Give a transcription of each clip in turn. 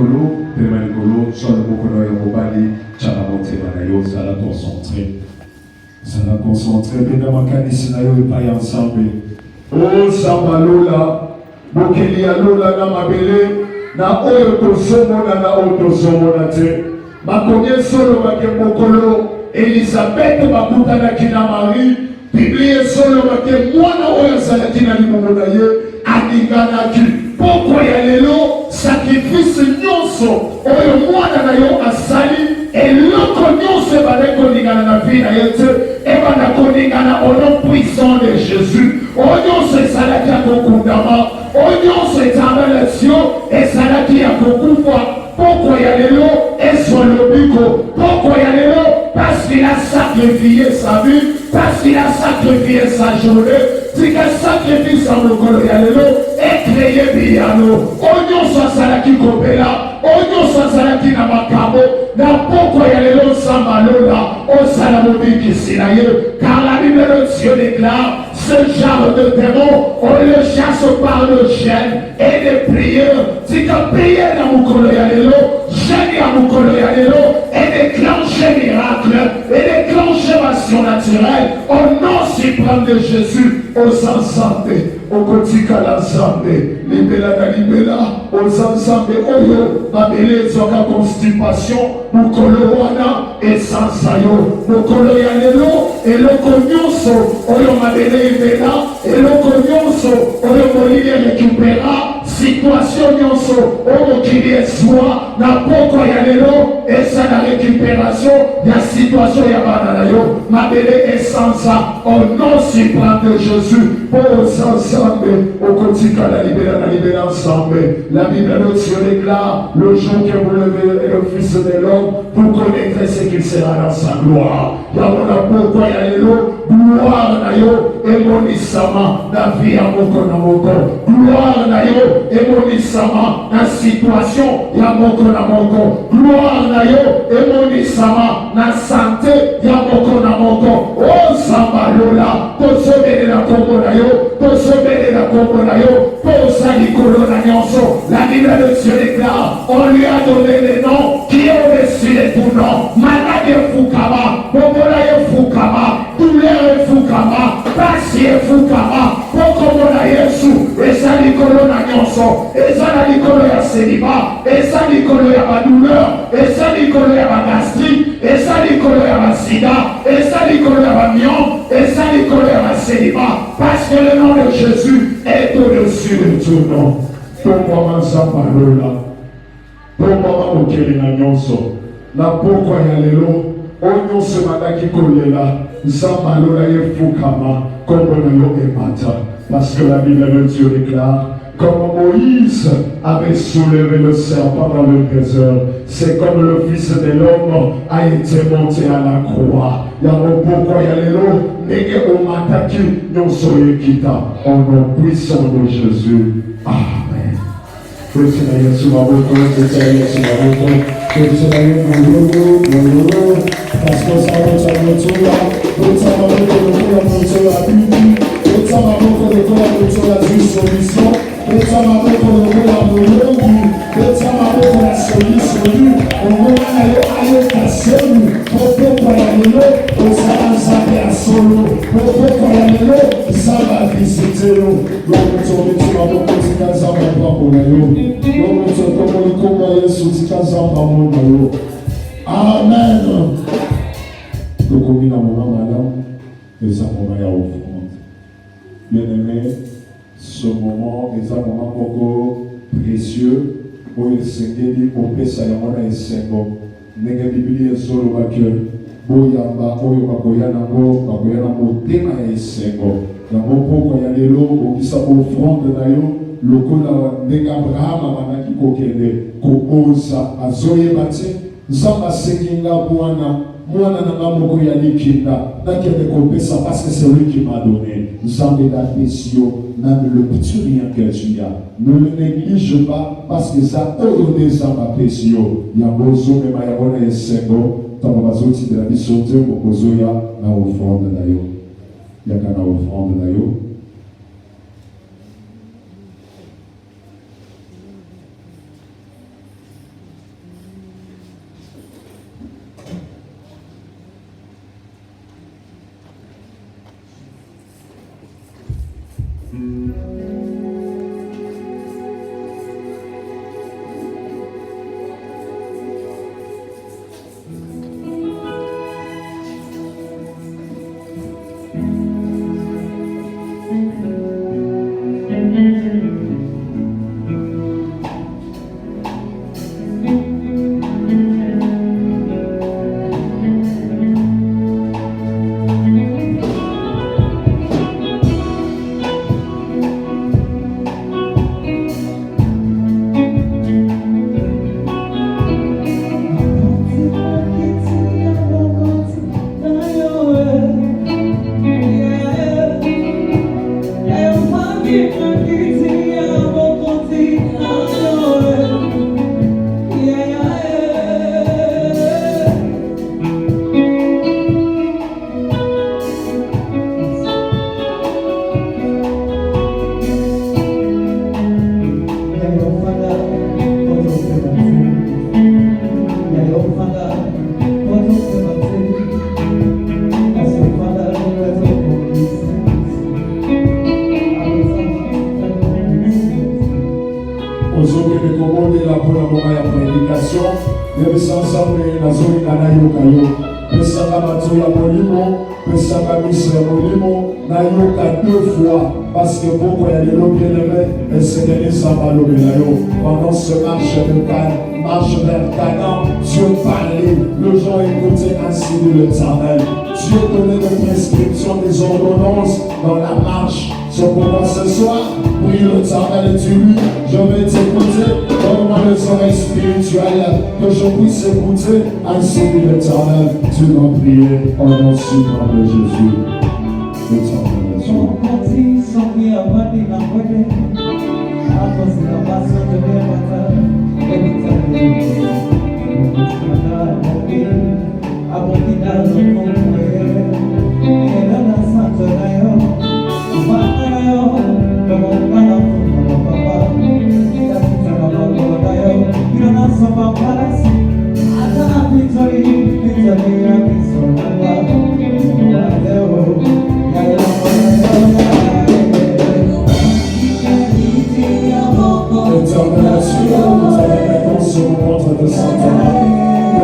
likolo, pema likolo, soit le mokono ya mobali, tchala motema na yo, zala concentré. Zala concentré, benda makanisi na yo epai ensemble. O Zambalola, mokili ya lola na mabele, na oyo tozomona na oyo tozomona te. Makomi solo bake mokolo, Elisabeth bakutanaki na Marie, Biblia solo bake mwana oyo azalaki na libumu na ye, aninganaki. Poko ya lelo, sacrifice nyonso, oyo mwana na yo asali, eloko nyonso ebale koningana na vie na ye te, ebana koningana au nom puissant de Jésus. Oyo nyonso esalaki ya kokundama, oyo nyonso etangalatio, esalaki ya kokufa. Poko ya lelo, ezwa lobiko. Poko ya lelo, parce qu'il a sacrifié sa vie, parce qu'il a sacrifié sa journée, tika sacrifice à mokolo ya lelo, ekreye biyano. Oyo nyonso asalaki kopela, oyo nyonso asalaki na makambo, na poko ya lelo Zambalola, osala mobikisi na ye. Car la Bible de Dieu déclare, ce genre de démon, on le chasse par le jeûne et les prières. Tika prier na mokolo ya lelo, jeûne ya mokolo ya lelo, et déclencher miracle, et déclencher action naturelle, au nom suprême de Jésus. Aux ensemble, au kotika la zambe, libela na libela, aux ensemble, oyo, babele zoka constipation, mukolo wana, esansayo, mukolo ya lelo, eloko nyonso, oyo mabele ibela, eloko nyonso, oyo molili récupéra, situation nyonso, oyo kili eswa, na poko ya lelo, esa na récupération, ya situation ya bana na yo, mabele esansa, au nom suprême de Jésus. Pour ensemble, au quotidien, la libérer ensemble. La Bible de Dieu déclare, le jour que vous levez le Fils de l'homme, vous connaîtrez ce qu'il sera dans sa gloire. Yamona pourquoi y a l'élo, gloire na yo, et mon isama, na vie à moko na moko. Gloire na yo, et mon isama, na situation, ya moko na moko. Gloire na yo, et mon isama, na santé, ya moko na moko. Oh Zambalola, kosomele na kombo na yo, kosomele na kombo na yo, posa likolo na nyonso. La Bible de Dieu déclare, on lui a donné les noms qui est au-dessus de tout nom. Malade Fukama, Bobola Fukama, douleur Fukama, pasi Fukama, Pokomola Yesu, esa likolo na nyonso, esa na likolo ya seliba, esa likolo ya badouleur, esa likolo ya bagastrique, esa likolo ya basida, esa likolo ya bamion, esa likolo ya baseliba, parce que le nom de Jésus est au-dessus de tout nom. Pour moi, Zambalola, pour moi, mokeli na nyonso, na poko ya lelo, onyo se madaki kolela, Zambalola ye fukama, kombo na yo emata, parce que la Bible de Dieu déclare, comme Moïse avait soulevé le serpent dans le désert, c'est comme le Fils de l'homme a été monté à la croix. Yamo pourquoi y a les lots, nege omataki, non soye kita, au nom puissant de Jésus. Amen. Merci à Yesu Maboko, merci à Yesu Maboko, merci à Yesu Maboko, parce que ça va être un retour là, merci à Maboko, la Bible, merci à Maboko, la dissolution. Essa maboko lokola molongi, essa maboko na solution, ongola yo allocation, popoko ya lelo, osala nzambe ya solo, popoko ya lelo, nzambe avisite yo, lokoto meti maboko tika nzambe apako na yo, lokoto tomo likomba Yesu tika nzambe amona yo. Amen. Tokomi na moma malamu, eza moma ya offrande. Bien-aimé, ce moment est un moment beaucoup précieux où il s'engage au pesa ya mwana esengo. Nenge Biblia solo bakyo boyamba oyo bakoyana motema ya esengo. Yango poko ya lelo okisa offrande na yo lokola ndenge Abraham amanaki kokende kobosa azoyeba te nzambe asenginga mwana na moko ya likinda nakende kopesa parce que c'est lui qui m'a donné. Nzambe d'apesio même le petit rien que tu as, ne le néglige pas parce que ça oyo nzambe apesio yango ozomema yango na esengo ntango bazotindela biso te mokozoya na offrande na yo yaka na offrande na yo. Aujourd'hui, nous commandons la bonne prédication. Nous sommes ensemble dans la zone de la Pesaka Matoya Molimo, Pesaka Misre Molimo, Nayoka 2 fois, parce que beaucoup y a des bien-aimés, et c'est des Sambalo Benayo. Pendant ce marche vers Canaan, Dieu parlait, le gens écoutaient ainsi de l'Éternel. Dieu donnait des prescriptions, des ordonnances dans la marche. C'est pourquoi ce soir, prie l'Éternel et dis-lui, je vais t'écouter, donne-moi les oreilles spirituelles, que je puisse écouter ainsi de l'Éternel. Tu dois prier au nom suprême de Jésus. L'Éternel est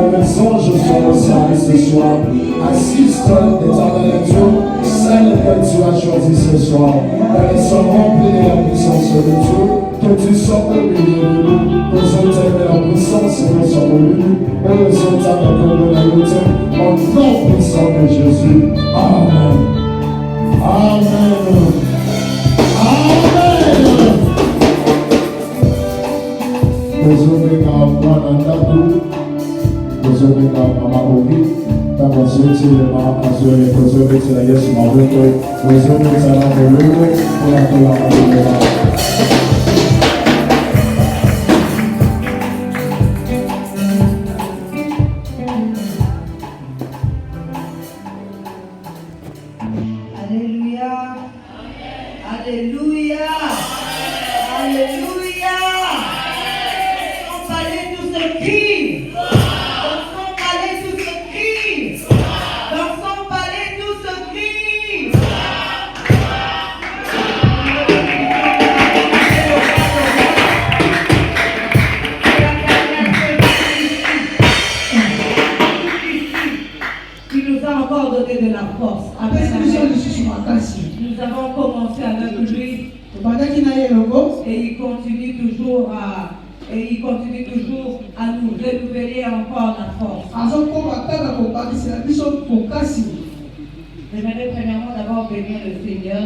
le mensonge sur le service ce soir. Assiste, Éternel Dieu, celle que tu as choisie ce soir. Qu'elles soient remplies de la puissance de Dieu, que tu sois au milieu de nous. Nous sommes de la puissance et nous sommes au milieu. Nous sommes de la lutte. Au nom puissant de Jésus. Amen. Amen. Amen. Désolé car moi dans ta boue, désolé car maman oublie, ta pensée c'est le mal à Dieu et désolé c'est la yes ma route, désolé c'est la volée, et la collaboration. Alléluia, Alléluia, Alléluia. De la force. Nous avons commencé avec lui et il continue toujours à nous renouveler encore la force. J'aimerais premièrement d'abord bénir le Seigneur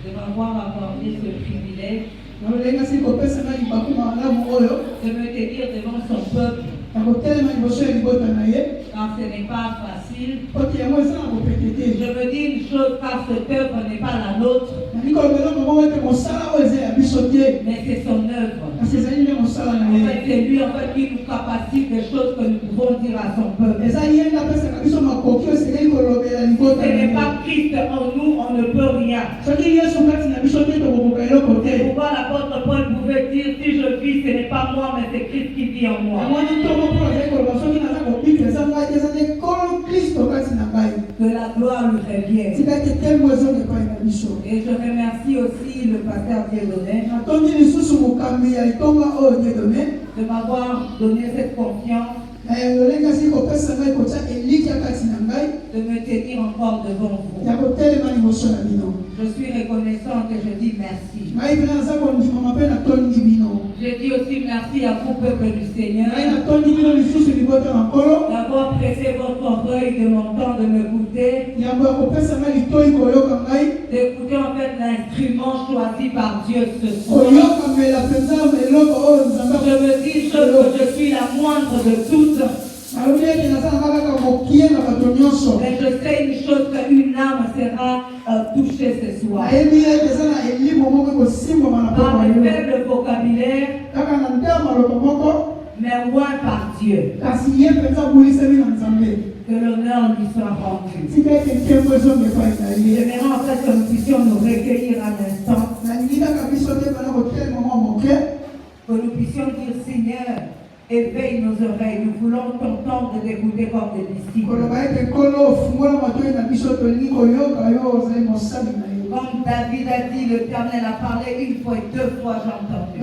de m'avoir accordé ce privilège de me tenir devant son peuple. Car ce n'est pas facile. Je me dis une chose, car cette œuvre n'est pas la nôtre, mais c'est son œuvre. En fait, c'est lui en fait qui nous capacite des choses que nous pouvons dire à son peuple. Ce n'est pas Christ en nous, on ne peut rien. C'est pourquoi l'apôtre Paul pouvait dire, si je vis, ce n'est pas moi, mais c'est Christ qui vit en moi. Que la gloire lui revienne. Et je remercie aussi le pasteur Dieudonné de m'avoir donné cette confiance de me tenir encore devant vous. Je suis reconnaissante et je dis merci. Je dis aussi merci à vous, peuple du Seigneur, d'avoir pressé votre oreille de mon temps de m'écouter, d'écouter en fait l'instrument choisi par Dieu ce soir. Je me dis que je suis la moindre de toutes. Mais je sais une chose, qu'une âme sera touchée ce soir. Par le faible vocabulaire, mais moins par Dieu. Que l'honneur lui soit rendu. J'aimerais en fait que nous puissions nous recueillir un instant Que nous puissions dire, Seigneur, éveille nos oreilles, nous voulons t'entendre d'écouter comme des disciples. Comme David a dit, l'Éternel a parlé une fois et deux fois, j'ai entendu.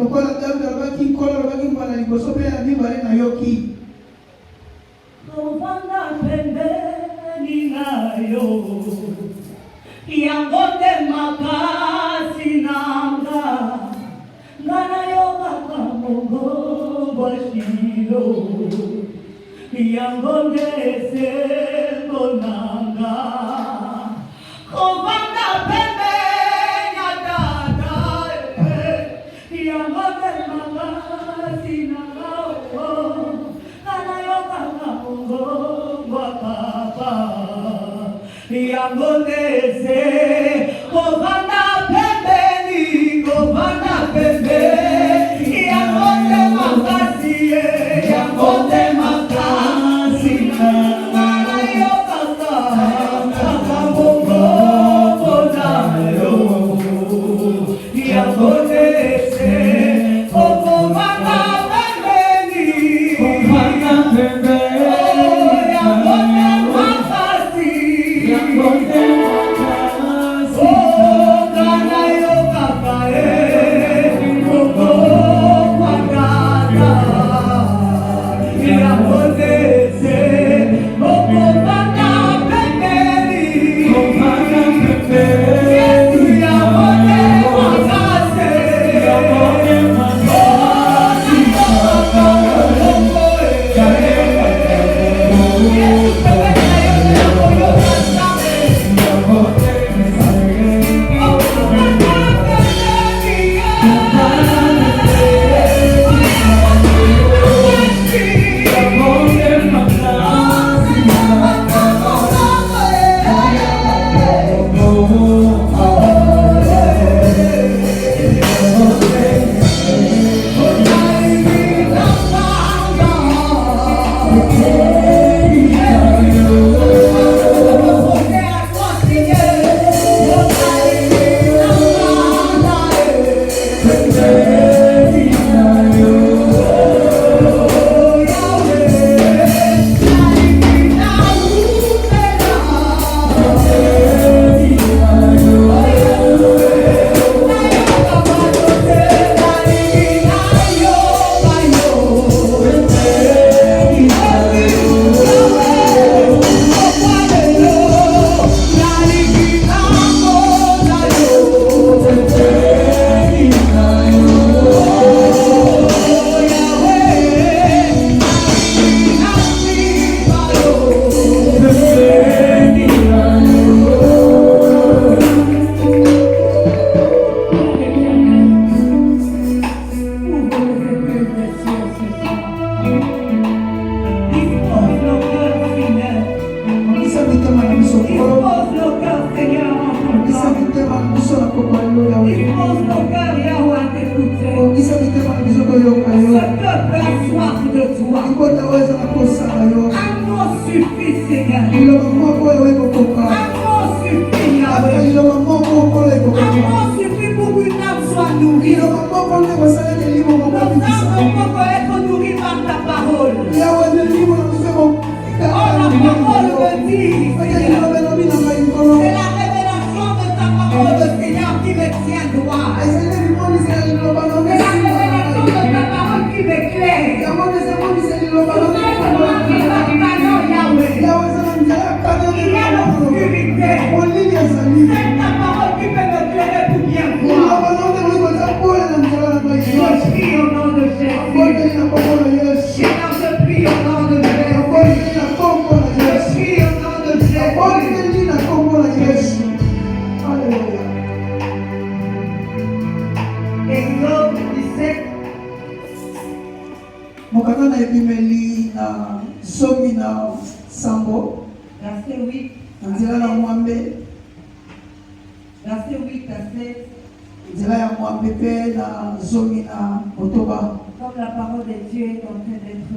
Comme la parole de Dieu est en train d'être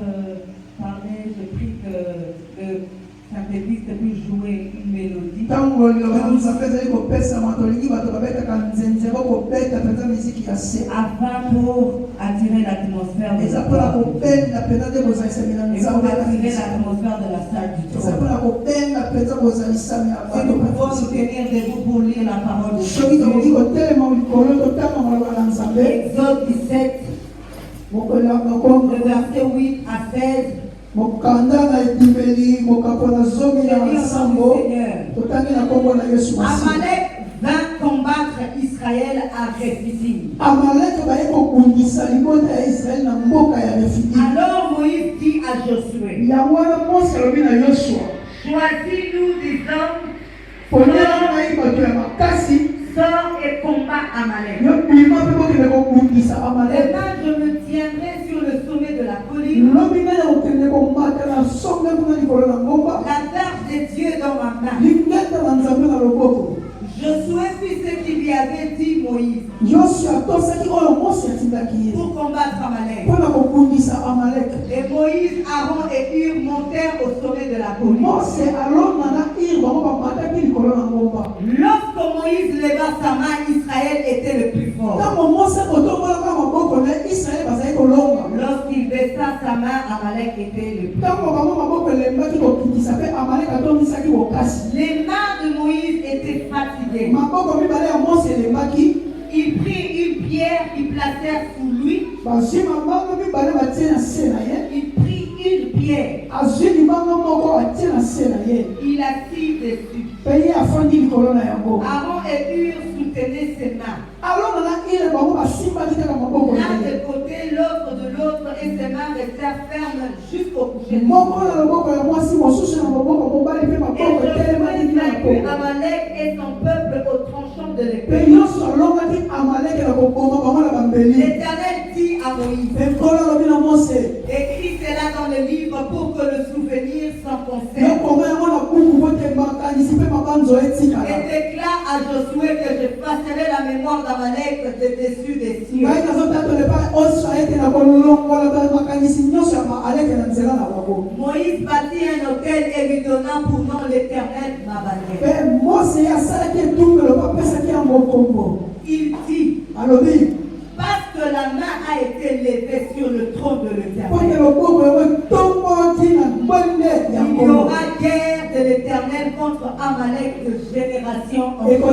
parlée, je prie que le Saint-Église puisse jouer une mélodie. Avant pour attirer l'atmosphère de la salle du trône. Si nous pouvons nous tenir debout pour lire la parole de Dieu. Exode 17, le verset 8 à 16. Amalek vint combattre Israël à Rephidim. Alors Moïse dit à Josué, choisis-nous des hommes, sors et combat Amalek. Demain je me tiendrai sur le sommet de la colline. La verge des dieux dans ma main. Josué fit ce qu'il lui avait dit Moïse pour combattre Amalek. Et Moïse, Aaron et Hur montèrent au sommet de la colline. Lorsque Moïse leva sa main, Israël était le plus fort. Lorsqu'il baissa sa main, Amalek était le plus fort. Les mains de Moïse étaient fatiguées. Il prit une pierre, il placèrent sous lui. Il prit une pierre. Il assit dessus. Aaron et Hur soutenaient ses mains. L'un de côté, l'autre de l'autre, et ses mains restèrent fermes jusqu'au coucher. Et Amalek et son peuple au tranchant de l'épée. L'Éternel dit à Moïse, écris cela dans le livre pour que le souvenir s'en conserve. Et déclare à Josué que je passerai la mémoire d'Amalek de dessus des cieux. Moïse bâtit un autel et lui donna pour nom l'Éternel ma bannière. Il dit, parce que la main a été levée sur le trône de l'Éternel, il y aura guerre de l'Éternel contre Amalek de génération en génération.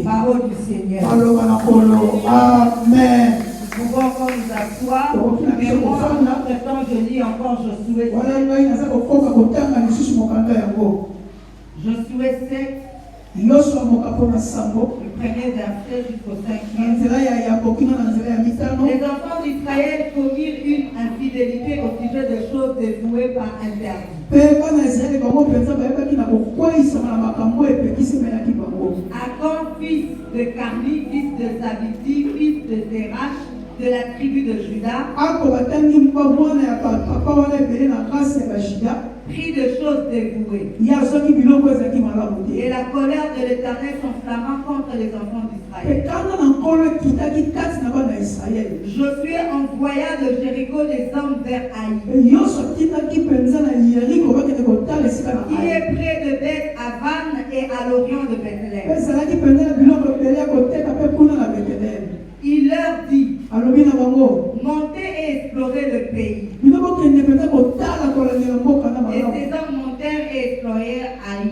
Parole du Seigneur. Amen. Nous pouvons encore nous asseoir. Mais moi, en notre temps, je lis encore Josué 7. Josué 7. Le premier verset jusqu'au 5e. Les enfants d'Israël commirent une infidélité au sujet des choses dévouées par interdit. Akon, fils de Carmi, fils de Zabidi, fils de Zerach, de la tribu de Juda, pris de choses dévouées. Et la colère de l'Éternel s'enflamma contre les enfants d'Israël. Josué envoya de Jéricho des hommes vers Haï, qui est près de Beth Avan et à l'orient de Bethléem. Il leur dit, montez et explorez le pays. Et ces hommes montèrent et explorèrent Haï.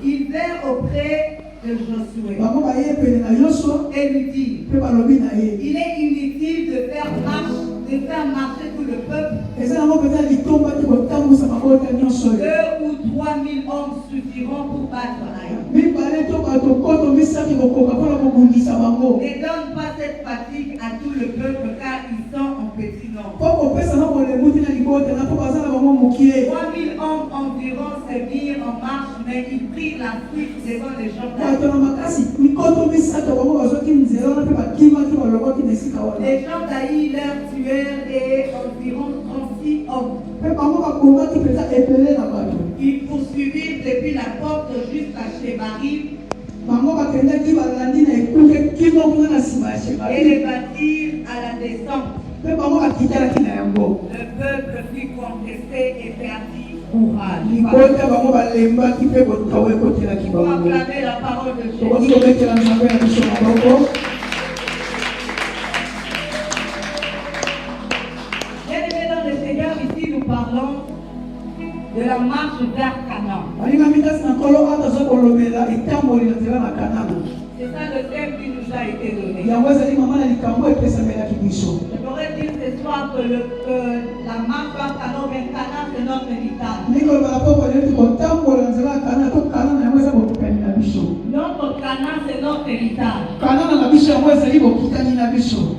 Ils vinrent auprès de Josué et lui dirent, il est inutile de faire marcher tout le peuple. 2 ou 3 000 hommes suffiront pour battre Haï. Ne donne pas cette fatigue à tout le peuple car ils sont en petit nombre. 3 000 hommes environ se mirent en marche, mais ils prirent la fuite devant les gens d'Haï. Les gens d'Haï leur tuèrent et environ 36 hommes. Ils poursuivirent depuis la porte jusqu'à Shebarim et les bâtirent à la descente. Le peuple fut contesté et perdit courage. Pour acclamer la parole de Jésus. Bien-aimés dans le Seigneur, ici nous parlons de la marche vers Canaan. C'est ça le thème qui nous a été donné. J'aimerais dire ce soir que la marche vers Canaan, bien Canaan, c'est notre héritage. Notre Canaan, c'est notre héritage.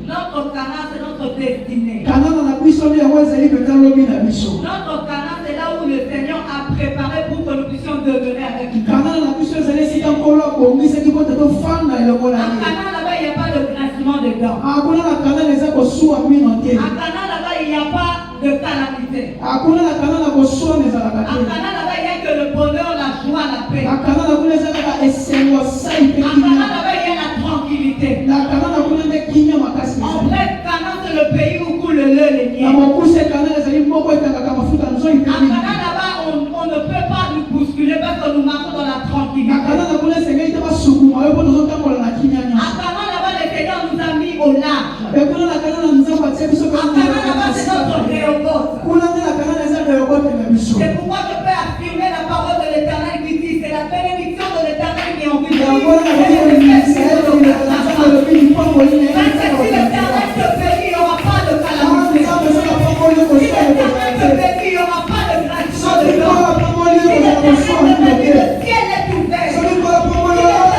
Notre Canaan, c'est notre destinée. Notre Canaan, c'est là où le Seigneur a préparé pour que nous puissions demeurer avec lui. À Canaan, là-bas, il n'y a pas de grincement de dents. À Canaan, là-bas, il n'y a pas de calamité. À Canaan, là-bas, il n'y a que le bonheur, la joie, la paix. À Canaan, là-bas, il y a la tranquillité. En bref, Canaan, c'est le pays où coule le lait et le miel. À Canaan, là-bas, on ne peut pas nous bousculer parce que nous marchons dans la tranquillité. À Canaan, là-bas, le Seigneur nous a mis au large. À Canaan, là-bas, c'est notre Réhoboth. C'est pourquoi je peux affirmer la parole de l'Éternel qui dit, c'est la bénédiction de l'Éternel qui en vit. Parce que si l'Éternel te bénit, il n'y aura pas de calamité. Si l'Éternel te bénit, il n'y aura pas de grincement de dents. Si l'Éternel te bénit, le ciel est ouvert.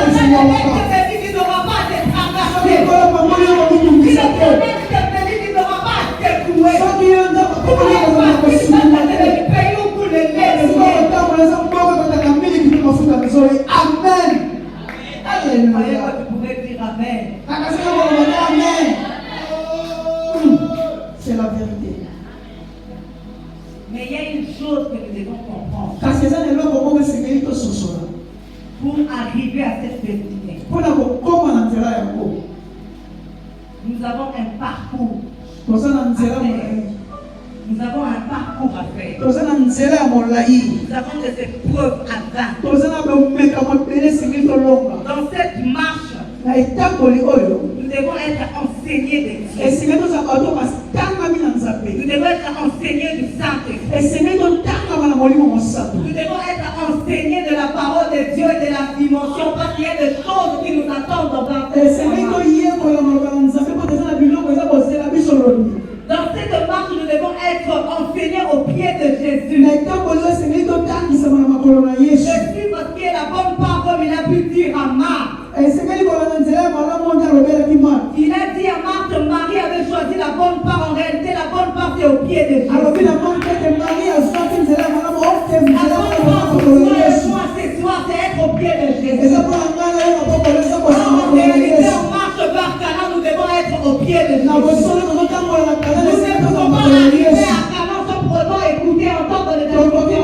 Si l'Éternel te bénit, il n'aura pas de tracassé. Si l'Éternel te bénit, il n'aura pas de secoué. Le pays où coule le lait et le miel. Amen. Alléluia. Tu pouvais dire Amen. C'est la vérité. Mais il y a une chose que nous devons comprendre. Pour arriver à cette destinée, nous avons un parcours. Nous avons un parcours à faire. Nous avons des épreuves à vaincre. Dans cette marche, nous devons être enseignés de Dieu. Nous devons être enseignés du Saint-Esprit. Nous devons être enseignés de la parole de Dieu et de la dimension, parce qu'il y a des choses qui nous attendent dans cette marche, nous devons être enseignés au pied de Jésus. Jésus, parce qu'il est la bonne part, comme il a pu dire à Marthe. Il a dit à Marthe, Marie avait choisi la bonne part. En réalité, la bonne part, c'est au pied de Jésus. La bonne part pour toi et moi, ce soir, c'est être au pied de Jésus. En réalité, en marche vers Canaan, nous devons être au pied de Jésus. Nous ne pouvons pas arriver à Canaan sans pour autant écouter, entendre les instructions de Dieu.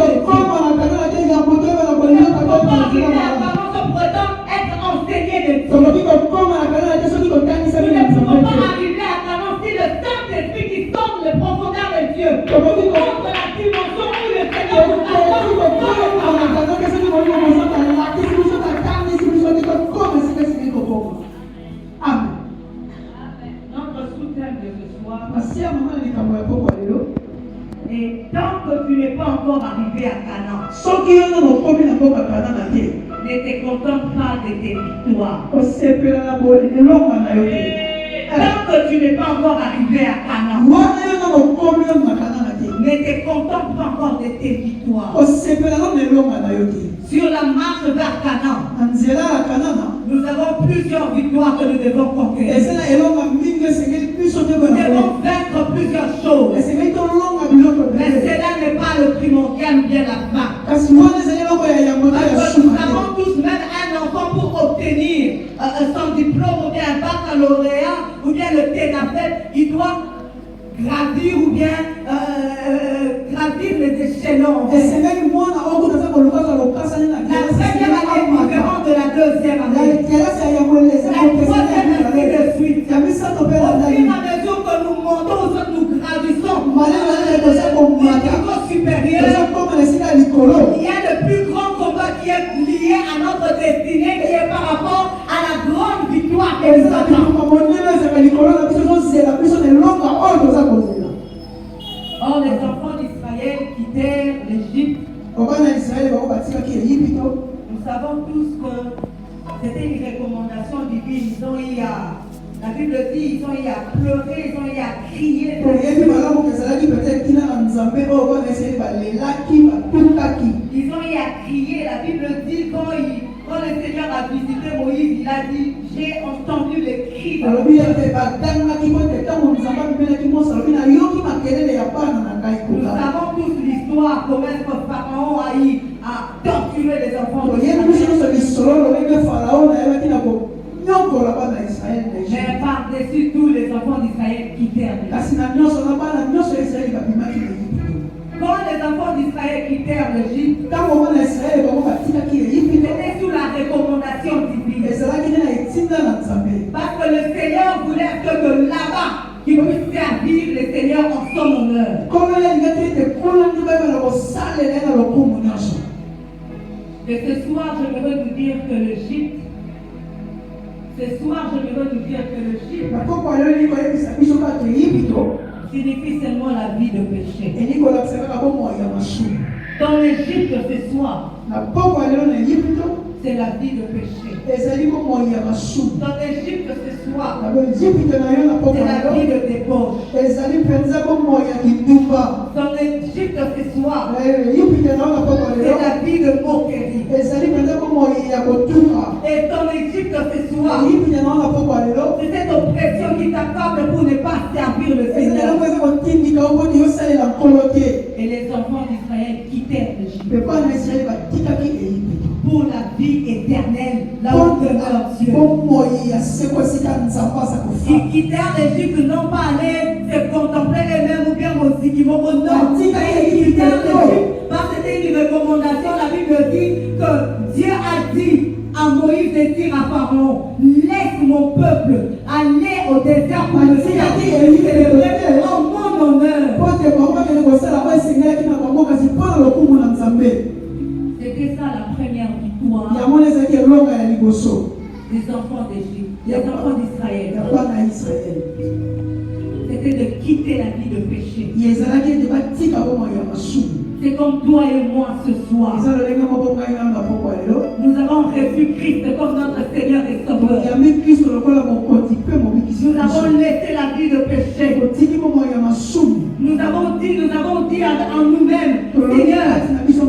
Nous ne pouvons pas arriver à Canaan sans pour autant être enseigné de Dieu. Nous ne pouvons pas arriver à Canaan si le Saint-Esprit qui sonde les profondeurs de Dieu contre la dimension où le Seigneur nous attend. Amen. Notre sous-thème de ce soir est tant que tu n'es pas encore arrivé à Canaan, ne te contente pas de tes victoires. Tant que tu n'es pas encore arrivé à Canaan, ne te contente pas encore de tes victoires. Sur la marche vers Canaan, nous avons plusieurs victoires que nous devons conquérir. Nous devons vaincre plusieurs choses. Mais cela n'est pas le primordial ou bien la fin. Parce que nous avons tous même un enfant pour obtenir son diplôme ou bien un baccalauréat ou bien le TENAFEP, il doit gravir ou bien gravir les échelons. La première année est différente de la deuxième année. La troisième année de suite. Au fur et à mesure que nous montons aux autres la Bible dit, ils ont eu à pleurer, ils ont eu à crier. Ils ont eu à crier. La Bible dit, quand le Seigneur a visité Moïse, il a dit, j'ai entendu les cris de mon peuple. Nous savons tous l'histoire, comment est-ce que Pharaon a eu à torturer les enfants mais par-dessus tous les enfants d'Israël quittèrent l'Égypte. Quand les enfants d'Israël quittèrent l'Égypte, c'était sous la recommandation divine. Parce que le Seigneur voulait que de là-bas, il puisse servir le Seigneur en son honneur. Et ce soir, j'aimerais vous dire que l'Égypte, signifie seulement la vie de péché. Dans l'Égypte ce soir, c'est la vie de péché. Dans l'Égypte ce soir, c'est la vie de débauche. Dans l'Égypte ce soir, c'est la vie de moquerie. Et dans l'Égypte ce soir, c'est cette oppression qui t'accorde pour ne pas servir le Seigneur. Et les enfants d'Israël quittèrent l'Égypte pour la vie éternelle, là où demeure Dieu. Ils quittèrent l'Égypte non pas aller se contempler eux-mêmes ou bien aussi qui vont au nord. Ils quittèrent l'Égypte parce que c'était une recommandation. La Bible dit que Dieu a dit à Moïse de dire à Pharaon, laisse mon peuple aller au désert pour le célébrer en mon honneur. C'était ça la première victoire des enfants d'Égypte, des enfants d'Israël. C'était de quitter la vie de péché. C'est comme toi et moi ce soir. Nous avons reçu Christ comme notre Seigneur et Sauveur. Nous avons laissé la vie de péché. Nous avons dit en nous-mêmes, Seigneur, nous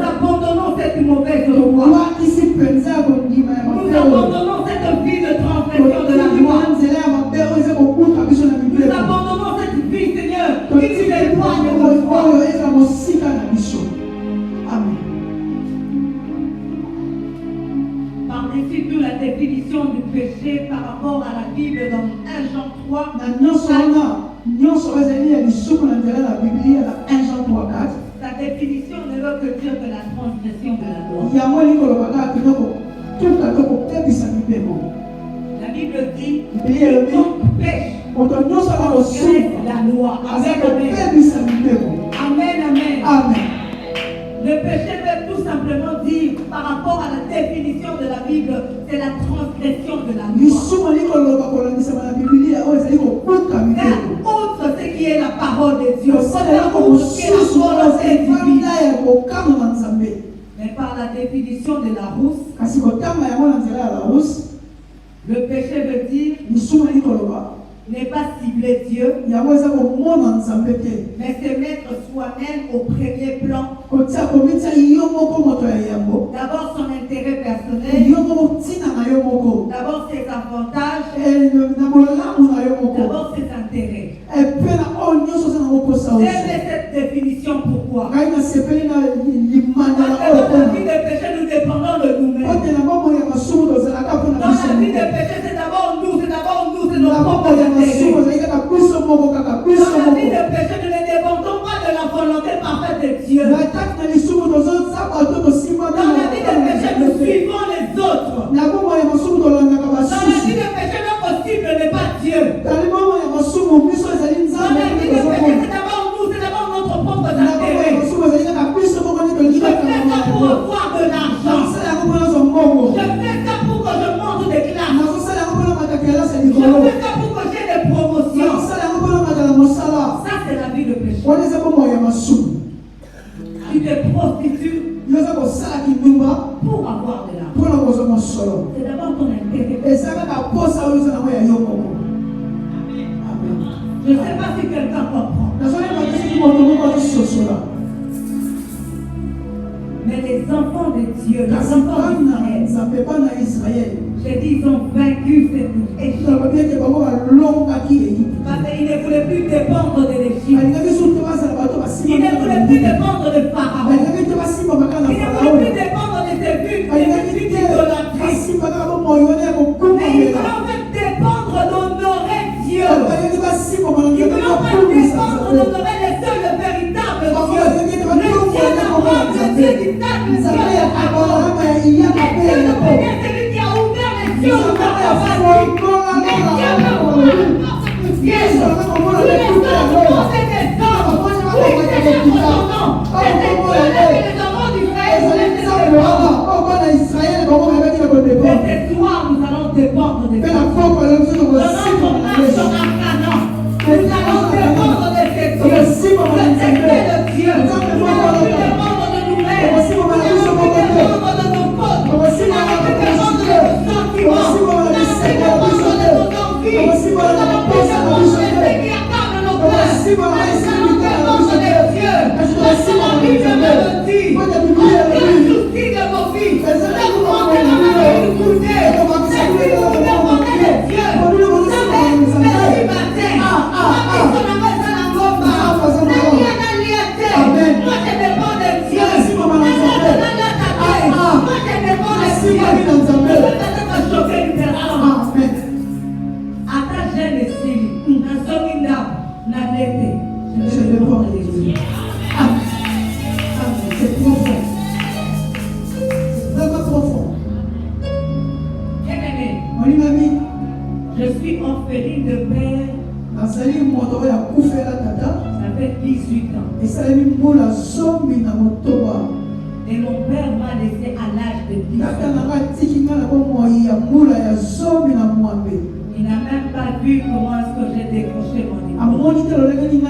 abandonnons cette mauvaise loi. Nous abandonnons cette vie de transgression de la loi. Nous abandonnons cette vie, Seigneur, qui nous éloigne de toi. Amen. Par-dessus tout, la définition du péché par rapport à la Bible dans 1 Jean 3. Sa définition ne veut que dire que la transgression de la loi. La Bible dit que quiconque pêche transgresse la loi. Amen. Amen. Le péché veut tout simplement dire, par rapport à la définition de la Bible, c'est la transgression de la loi. Outre ce qui est la parole de Dieu, outre ce qui est la volonté divine. Mais par la définition de la rousse, le péché veut dire n'est pas cibler Dieu, mais se mettre soi-même au premier plan. D'abord son intérêt personnel, d'abord ses avantages, d'abord ses intérêts. J'aime cette définition. Pourquoi? Parce que dans la vie de péché, nous dépendons de nous-mêmes. Dans la vie de péché, c'est d'abord nous, c'est nos propres intérêts. Dans la vie de péché, nous ne dépendons pas de la volonté parfaite de Dieu. Dans la vie de péché, nous suivons les autres. Dans la vie de péché, notre cible n'est pas Dieu. Dans la vie de péché, c'est d'abord notre propre intérêt. Je fais ça pour avoir de l'argent. Je fais ça pour que je monte des classes. Je fais ça pour que j'ai des promotions. Ça, c'est la vie de péché. Tu te prostitues Et ça va poser à eux à Yoko. Je ne sais pas si quelqu'un comprend. Mais les enfants de Dieu, les enfants d'Israël, j'ai dit, ils ont vaincu cette échec. Parce qu'ils ne voulaient plus dépendre de l'Égypte. Ils ne voulaient plus dépendre de Pharaon. Ils ne voulaient plus dépendre de ces buts, de l'idolâtrie. Mais ils veulent dépendre d'honorer Dieu. Ils ne veulent pas dépendre d'honorer le seul, le véritable Dieu. Le Dieu d'Abraham, le Dieu d'Isaac, le Dieu d'Abraham. Et Dieu le premier, celui qui a ouvert les yeux de la famille. Mais Dieu veut ouvrir la porte du ciel. Tous les hommes sont des hommes. Oui, c'est notre nom. C'est Dieu que les enfants d'Israël sont les mais ce soir, nous allons dépendre de Dieu. Nous allons dépendre de ces dieux. Le Dieu. Nous allons plus dépendre de nous-mêmes. Nous allons plus dépendre de nos fautes. Nous allons plus dépendre de nos sentiments. Nous allons plus dépendre de nos envies. Nous allons plus dépendre de ce qui accable nos cœurs. Nous allons dépendre de Dieu. La Bible me le dit. Aucun souci de vos vies. Ne vous manquez la main de vous goûter. Laissez-vous dépendre de Dieu. Merci matin. Moi je dépends de Dieu. Moi je dépends de Dieu. Ça va choquer une personne. Attache jeune ici. Je dépends de Dieu. C'est profond. C'est vraiment profond. Bien-aimé, je suis orpheline de père. Ça fait 18 ans. Et mon père m'a laissé à l'âge de 10 ans. Il n'a même pas vu comment est-ce que j'ai décroché mon diplôme. Il n'a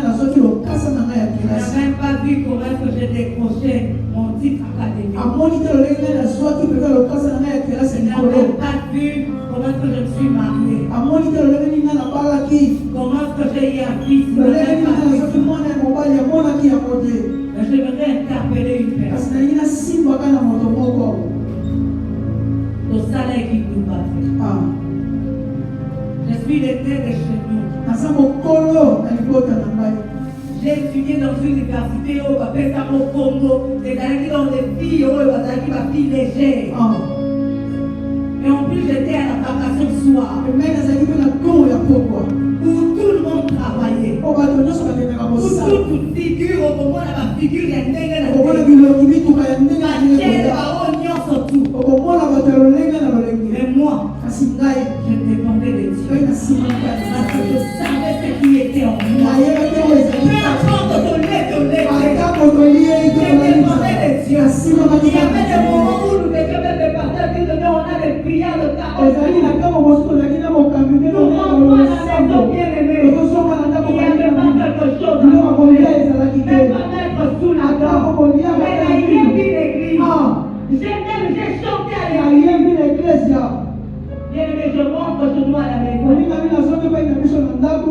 même pas vu comment est-ce que j'ai décroché mon titre académique. Il n'a même pas vu comment est-ce que je me suis mariée. Comment est-ce que j'ai eu un fils. Il n'a même pas vu. Mais je voudrais interpeller une personne. Au salaire qui nous bat. Je suis l'été de chez nous. J'ai étudié dans une université au Congo. J'ai allé dans les filles, ma fille légère. Et en plus, j'étais à la vacation soir. Où tout le monde travaillait. Où toute figure, au moment de ma figure, il y a une mais moi, je dépendais de Dieu. Parce que je savais ce qui était en moi. Peu importe ton lait, je dépendais de Dieu. Il y avait des moments où nous devions même de partir, on a des prières de 40 jours. Nous rentrons à la maison bien aimée. Il n'y avait pas quelque chose à manger. Même pas mettre sous la table. Mais il a rien vu l'église. J'ai chanté à l'église. Bien aimé, je rentre chez nous à la maison.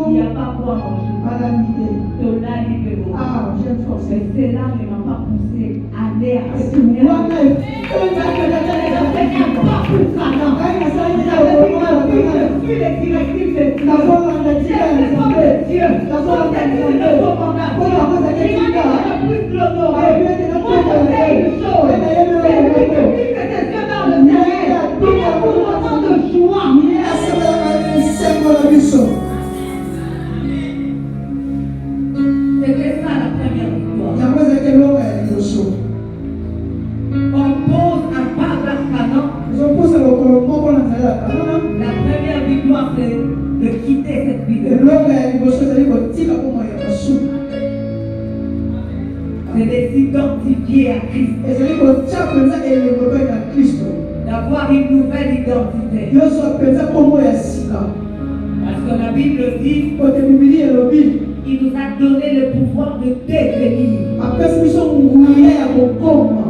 Il n'y a pas quoi manger. C'est là qui ne m'a pas poussé à aller à ce moment. Je suis les directives de Dieu. Dieu. Plus l'honorer. Moi, je fais une chose. C'est lui que tes yeux dans le terrain. Il y a pour autant de joie. C'était ça la première victoire. On pose un pas vers Canaan. La première victoire, c'est de quitter cette vie de c'est de s'identifier à Christ. D'avoir une nouvelle identité. Parce que la Bible dit il nous a donné le pouvoir de devenir.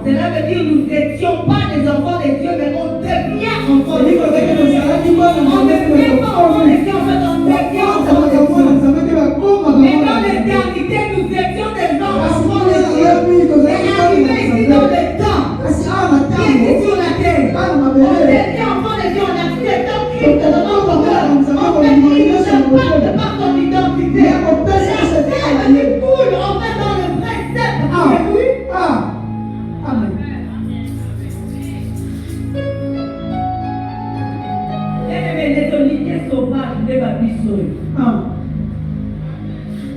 Cela veut dire nous n'étions pas des enfants de Dieu, mais on devient enfants de Dieu. On ne devient pas enfants de Dieu, en fait, on devient enfants de Dieu. Mais dans l'éternité, nous étions des enfants de Dieu. Mais arrivé ici dans le temps, qui est sur la terre, on devient enfants de Dieu, on accepte Christ dans notre cœur. On fait qu'il nous impacte par son identité. La terre coule, en fait, dans le vrai cercle. Amen. Les oliviers sauvages de Babylone.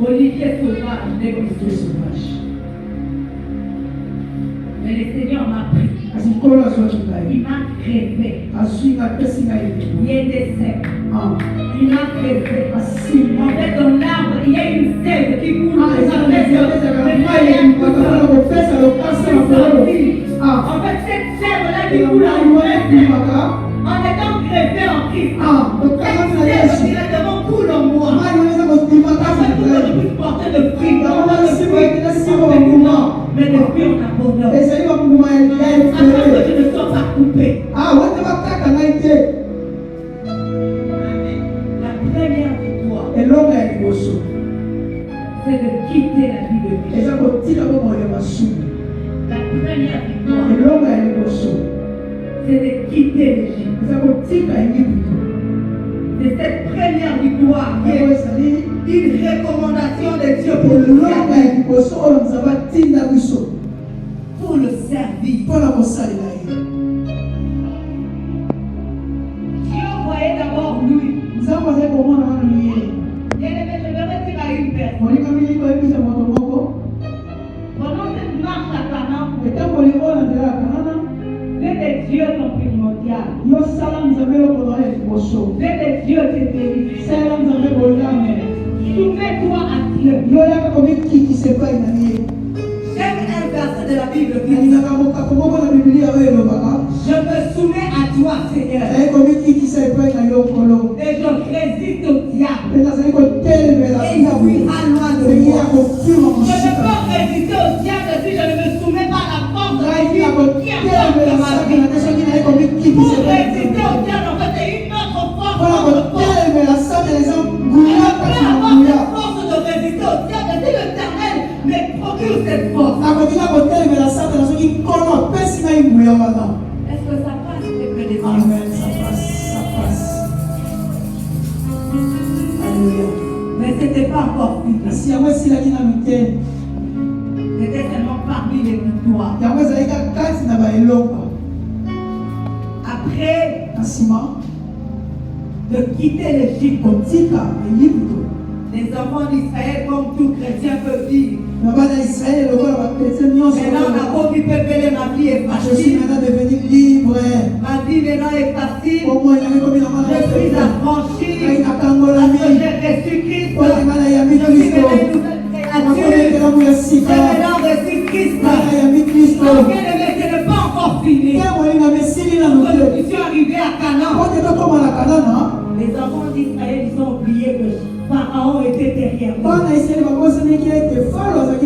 Olivier sauvage, des oliviers sauvages. Mais le Seigneur m'a pris. Il m'a créé. Il y a des sèves. Il m'a créé. En fait, dans l'arbre, il y a une sève qui coule. En fait, cette sève-là qui coule en étant créé en Christ. Cette sève directement coule en moi. Afin que je puisse porter de fruits. Mais de fruits en abondance. Afin que je ne sois pas coupé. La première victoire, c'est de quitter la vie de Dieu. La première victoire, c'est de quitter l'Égypte. C'est cette première victoire qui est une recommandation de Dieu pour le servir. Dieu voyait d'abord lui. Bien-aimé, je vais dire à une personne. Pendant cette marche à Canaan, les dieux sont primordial. Les dieux te bénissent. Soumets-toi à Dieu. J'aime un verset de la Bible qui dit: je me soumets à toi, Seigneur. Et je résiste au diable. Et il fuira loin de moi. Je ne peux résister au diable si je ne me soumets pas à la force de la vie qui apporte ma vie. Pour résister au diable, en fait, c'est une autre force. On peut avoir cette force de résister au diable si l'Éternel me procure cette force. Est-ce que ça passe, les dieux? Amen, ça passe. Alléluia. Mais ce n'était pas encore fini. C'était seulement parmi les victoires. Après de quitter l'Égypte, les enfants d'Israël, comme tout chrétien peut dire, maintenant d'abord tu peux appeler ma vie est je suis facile. maintenant devenu libre. Ma vie maintenant est facile. Pour moi, il y avait combien de Je suis affranchi. Parce que j'ai reçu Christ. Je suis maintenant une nouvelle créature. J'ai maintenant reçu Christ. Donc, bien-aimé, ce n'est pas encore fini. Quand nous puissions arriver à Canaan, les enfants d'Israël, ils ont oublié que Pharaon était derrière eux.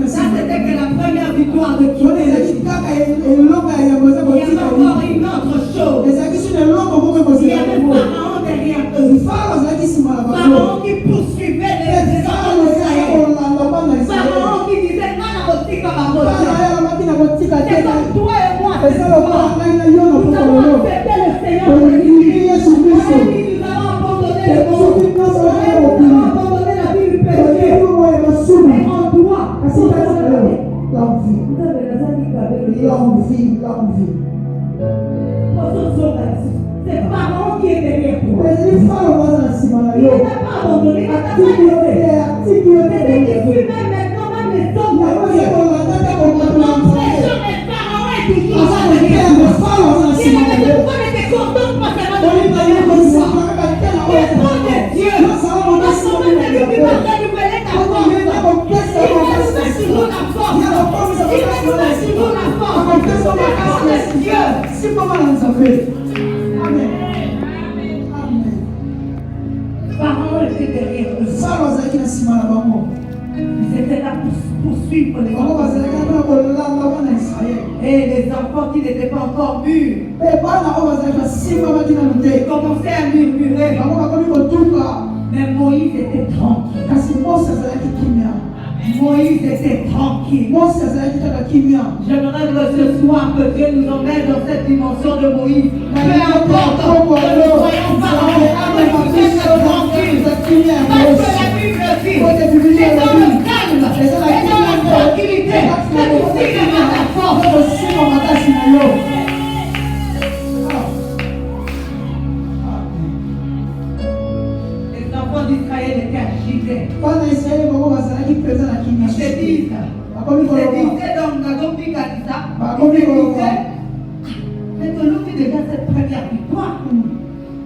Ça, c'était que la première victoire de Dieu. Il y avait encore une autre chose. Il y avait Pharaon derrière eux. Pharaon qui poursuivait les enfants d'Israël. Pharaon qui disait: c'est comme toi et moi ce soir. Nous avons accepté le Seigneur Jésus-Christ. Nous avons abandonné le monde. Nous avons abandonné la vie du péché. Et on doit c'est Pharaon qui est derrière toi. Il ne t'a pas abandonné, il ne t'a pas laissé. C'était qui fut même maintenant, même les hommes de Dieu. L'oppression des Pharaons est toujours là derrière toi. Il avait pourquoi on était content parce qu'elle a donné de pouvoir. Il prend de Dieu. Parce qu'on va te dire qu'il va renouveler ta force. Il va nous mettre sur nous la force. Il va nous mettre sur nous la force. C'est Dieu. C'est pas mal en Amen. Amen. Pharaon était derrière eux. Ils étaient là pour suivre les bango enfants. bazalaki mpona kolanda bana Israele. Et les enfants qui n'étaient pas encore mûrs, Mpe bana oyo bazalaki basimbamaki nanu te. ils commençaient à murmurer. Bango bakomi kotuka. Mais Moïse était tranquille. Kasi Mose azalaki kimia. Moïse était tranquille. Mose azalaki kaka kimia. J'aimerais que ce soir que Dieu nous emmène dans cette dimension de Moïse. Peu importe que nous soyons parents, que nous soyons tranquilles. Parce que la Bible dit, c'est dans le calme, c'est dans la tranquillité que tu tireras ta force. Les enfants d'Israël étaient agités. Bana Israele bango bazalaki mpenza na kimia. Ils se disent, Bakomi koloba. donc Nagomi Kadisa, Bakomi ils se koloba. disaient, mais que l'on vit déjà cette première victoire.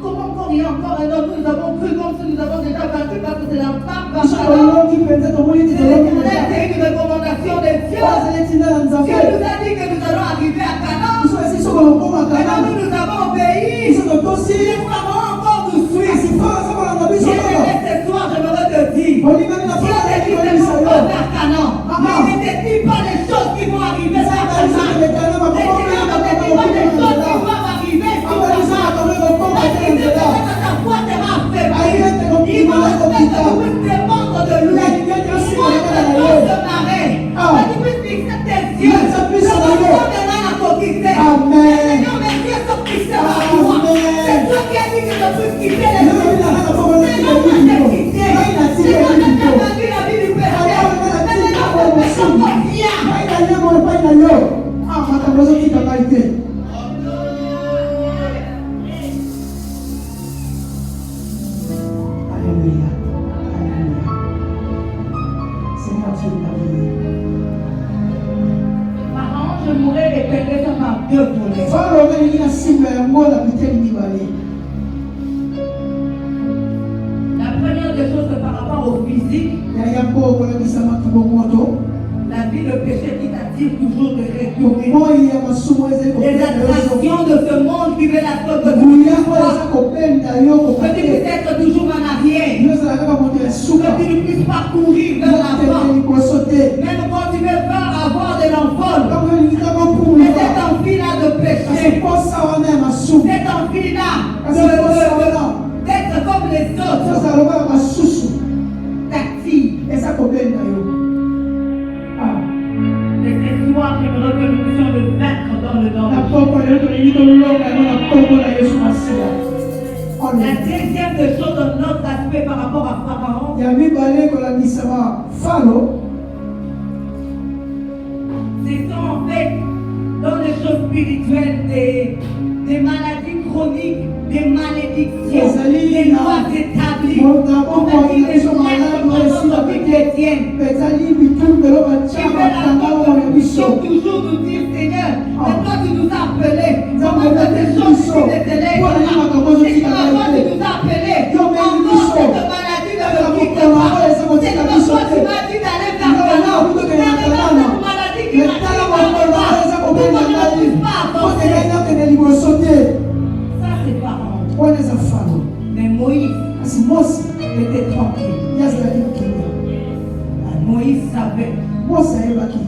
Comment encore il y a encore un autre, nous avons cru comme si nous avons déjà vaincu parce que c'est la part par Biso là. tolongi mpenza tomoni te C'est tolongi l'éternel, mpenza. c'est une recommandation de Dieu. Bazali tinda na Nzambe. Dieu nous a dit que nous allons arriver à Canaan. Biso esi soko lokoma Maintenant kana. nous avons obéi. Biso totosi. Les parents encore nous Kasi suivent. fala azakolanda biso Bien kaka. aimé, ce soir, j'aimerais te dire. Bolingani na Dieu fala t'a dit eki que kolisa nous yo. allons vers Canaan. Mais il ne te dit pas les choses qui vont arriver sur Canaan. Mais Seigneur ne te dit pas les choses qui vont arriver sur Canaan. La Bible dit que ta foi sera affaiblie. Il va faire que tu puisses dépendre de lui. Moi, je pense de marrer. Que tu puisses fixer tes yeux. Le royaume de l'âne a conquisté. Seigneur, mes yeux sont fixés sur toi. C'est toi qui as dit que je puisse quitter les choses. Seigneur, moi, je t'ai quitté. Seigneur, je t'ai vendu la vie du péché. Maintenant, je te fais encore bien. makambo ezotika ngai te. Alléluia. Alléluia. Seigneur Dieu merveilleux. Parents, je voudrais répéter ça par deux volets. Falo obelingi na simba yango na biteli mibale. La première des choses, c'est par rapport au physique. Yaya mpo okolakisama kibomoto. La vie de péché qui t'attire toujours de retourner. Moi ya masumo ezali Les attractions de ce monde qui veulent la chose de Buya toi. oyo eza kopenda yo Que tu kopate. puisses être toujours en arrière. Yo ezala kaka moto ya suka. Que tu ne puisses pas courir vers l'avant. Yotende liboso te. Même quand tu veux faire avoir de l'envol. Ntango olingi kaka Mais opumuka. cette envie-là de Kasi péché. posa wana ya masumu. Cette envie-là Kasi posa wana d'être comme les autres. tozala lokola basusu. T'attire. Eza kobenda yo. Et ce soir, j'aimerais que nous puissions le vaincre dans le Na danger. poko lelo tolingi tolonga yango na kombo na Yesu Masiya. La deuxième des choses, un autre aspect par rapport à Pharaon, Ya mibale kolakisama Falo. c'est ça en fait, dans les choses spirituelles, des maladies chroniques, des malédictions, des lois établies. On va dire des choses dans notre vie chrétienne. Ezali bitumbelo Tu batiaka veux la bakanga oyo ya biso. toujours nous dire, Seigneur, mais toi tu nous as appelés. Comment que ces choses qui étaient là, Seigneur, avant tu nous as appelés. Encore cette maladie ne me quitte pas. Seigneur, toi tu m'as dit d'aller vers Canaan. Mais regarde cette maladie qui m'a dit pourquoi je ne puisse pas avancer. Ça c'est Pharaon. Wana eza Falo. Mais Moïse Kasi Mose était tranquille. ye azalaki kokende. Moïse savait. Mose ayebaki.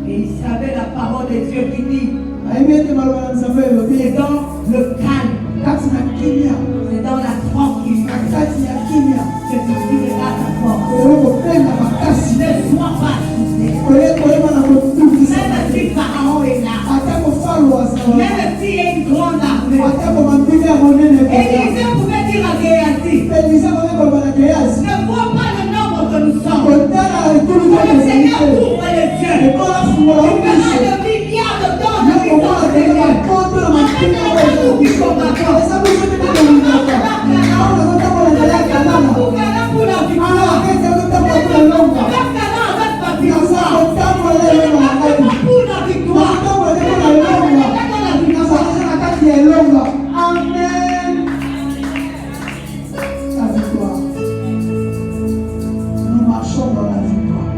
Et il savait la parole de Dieu qui dit, Ayebi ete maloba na Nzambe elobi c'est dans le calme, kati na kimia, c'est dans la tranquillité na kati ya kimia que tu tireras ta force. oyo kopenda makasi. Ne sois pas agité. Koyeba na kotungisa. Même si Pharaon est là, Atako Falo azala. même s'il y a une grande armée, Atako mabime ya monene koya. Élisée pouvait dire à Géasi, Elisa kone koloba na Gehazi. ne vois pas le nombre que nous sommes. Kotala etulu Que le kote Seigneur ezali te. ouvre les yeux. Ekola fungola Tu verras omiso. de milliards de dons Yo qui komona sont kende Seigneur. makoto na En fait, makina c'est oyo pas nous qui combattons. eza biso te tokolingaka. Awa nazotambola na ya kanana. Pour Canaan, pour la Ana victoire. akete azotambola kuna longa. Vers Canaan, avec ma Naza victoire. kotambola lelo na ngai. Pour la victoire. Nazotambola te kuna longa. Nazalaka na kati ya elonga. Amen. La victoire. Nous marchons dans la victoire.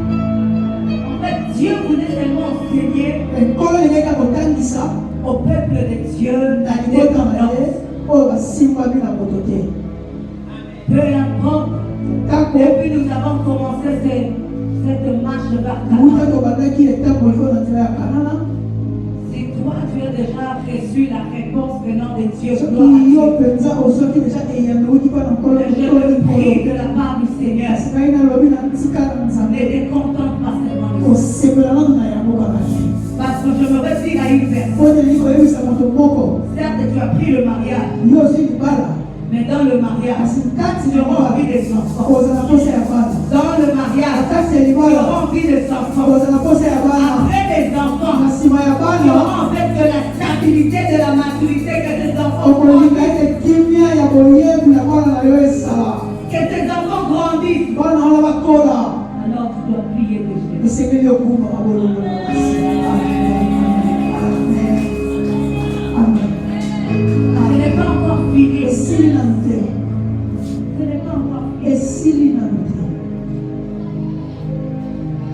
En fait, Dieu voulait tellement enseigner Ekolo engeka kotangisa au peuple de Dieu na la libota na ye dépendance. oyo basimbami na moto te. Peu importe. Tako Depuis nous avons commencé cette marche vers Muta Canaan. to bandaki etambo liko na nzela ya Kanana. Si toi tu as déjà reçu la réponse venant de Dieu, Soki gloire à yo Dieu. penza ozwaki deja eyano outi mpa na nkolo Je nkolo te prie nkolo. de la part du Seigneur, Kasi ngai nalobi na ntika na ne Nzambe. te contente pas seulement de ça. Kosepela nanu na yango kaka. Parce que je me retire à une personne. Po telingi koyebisa moto moko. Certes, tu as pris le mariage, Yo ozwi libala. mais dans le mariage, Kasi kati tu na auras envie libala des enfants. kozala posa ya bana. Dans le mariage, Kati ya tu libala auras envie des enfants. kozala posa ya bana. Après des enfants, Na nsima ya tu bana auras en fait de la stabilité, de la maturité que tes enfants okolinga grandissent. ete kimia ya boyebi ya bana na yo esala. Que tes enfants grandissent. Bana wana bakola. Alors tu dois prier de Dieu. Esengeli okuma mabolongo na basi. Amen. Amen. Ce n'est pas encore fini. Esili na nte. Ce n'est pas encore fini. Esili na nte.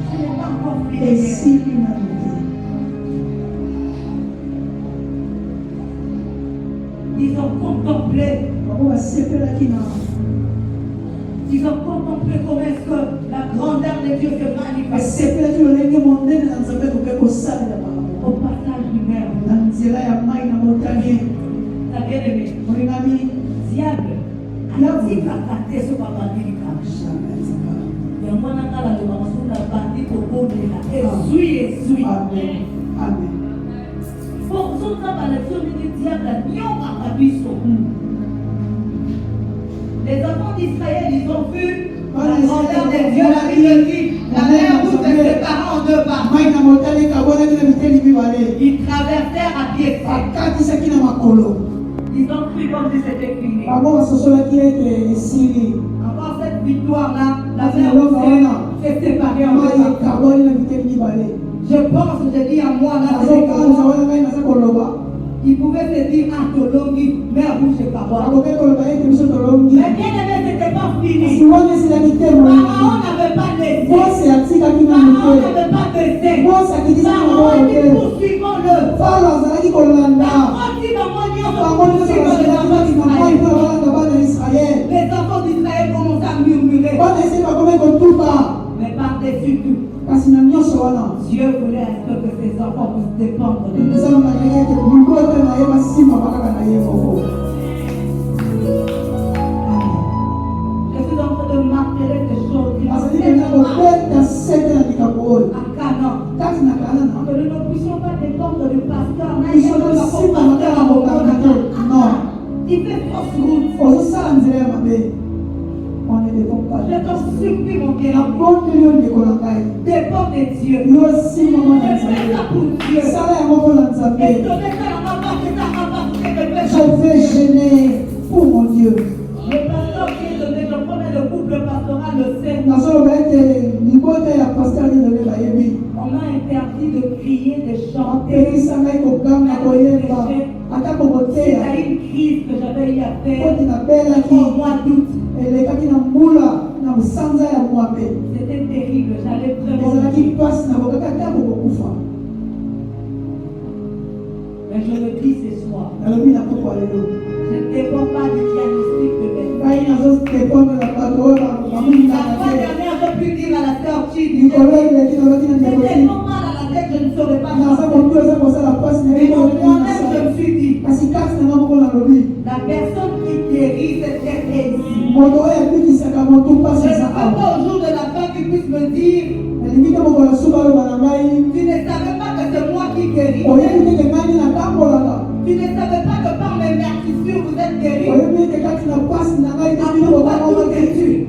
Ce n'est pas encore fini. Esili na nte. Ils ont contemplé. Bango basepelaki na Ils ont contemplé comment est-ce que la grandeur de Dieu se manifeste basepelaki lolenge monene na Nzambe koke kosalela makambo. au passage du mer. Na nzela ya mai na motane Ta bien-aimée, molingami diable, anatika kate so babandilika. Yango nanga la lobaka so na bandi kobondela. Ezwi. Amen. Amen. Pour so kaba la so ndenge diable anyokaka biso. Les enfants d'Israël, ils ont vu la grandeur de Dieu. La Bible dit, la mer où se sépara en deux parties. Mai na motane kabonaki na biteli mibale. Ils traversèrent à pied sec. Bakatisaki na makolo. Ils ont cru comme si c'était fini. Bango basosolaki ete esili. Avant cette victoire-là, la Parce mer que l'homme s'est séparée en deux mai parties. ekaboli na biteli mibale. Je pense, je dis à moi, là, c'est Azokanisa wana ngai naza koloba. ils pouvaient se dire, ah, Tolongi, mer rouge, c'est pas bon. Bakoki koloba ete biso tolongi. Mais bien aimé, c'était pas Kasi fini. wana esilaki te Pharaon molongi. n'avait pas laissé. Mose atikaki na Pharaon moke. n'avait pas baissé. Mose akitisaki na Pharaon moko dit, te. poursuivons-le. Falo azalaki kolanda. Quand il va mourir, Bango nyonso basilaki na mai mpo na balanda bana ya Israele. les enfants d'Israël commencent à murmurer. Bana esili bakomi kotuka. Mais par-dessus tout, Kasi na nyonso wana Dieu voulait à ce que ses enfants puissent dépendre de Dieu. nzambe alingi ete libote na ye basimama kaka na ye moko. Je suis en train de marteler des choses qui Azali vont penza tellement kobeta sete na likambo oyo. à Canaan. Kati na Kanana Que nous ne puissions pas dépendre du pasteur. biso tosimama kaka na mokanga te. Non, Il fait fausse route. ozosala nzela ya mabe. On ne dépend pas. Je te supplie, mon bien-aimé, Nabondeli yo ndeko na ngai. dépends de Dieu. Yo simama na Et fais Nzambe. ça pour Dieu. Sala yango mpo na Et Nzambe. te mets ça dans ma part, c'est ta capacité de faire Je ça. vais gêner pour mon Dieu. Le pasteur qui est donné, je connais le couple pastoral, le sait. nazoloba ete libote ya paster ninobe bayebi. On m'a interdit de crier, de chanter. Apekisa ngai koganga koyemba ata C'est kokoteya. à une crise que j'avais eu à faire Koti nabelaki au mois d'août. elekaki na mbula na sanza ya mwabe. C'était terrible, j'allais vraiment. Ezalaki mpasi nakokaka te kokokufa. Mais je le dis ce soir, nalobi na poko ya lelo je ne dépends pas du diagnostic de mes ngai nazodepondela bato oyo La bamingaka fois te. dernière, j'ai pu dire à la sœur Chidi, likolo eleki naloki na j'ai ndekoti tellement mal à la tête, je ne saurais pas naza chanter. motu eza kosala mpasi Mais nayebi moi-même, je me suis dit, kasi kati nanga moko nalobi la personne qui guérit, c'était Jésus. moto oyo abikisaka motu Je mpasi ne eza veux awa pas au jour de la fin qu'il puisse me dire, nalingi te mokolo suka aloba na ngai tu ne savais pas que c'est moi qui guéris. oyebi teke ngai nini natambolaka Tu ne savais pas que par mes meurtrissures, vous êtes guéris. oyebi ete kati na mpasi na ngai tebino kokamama te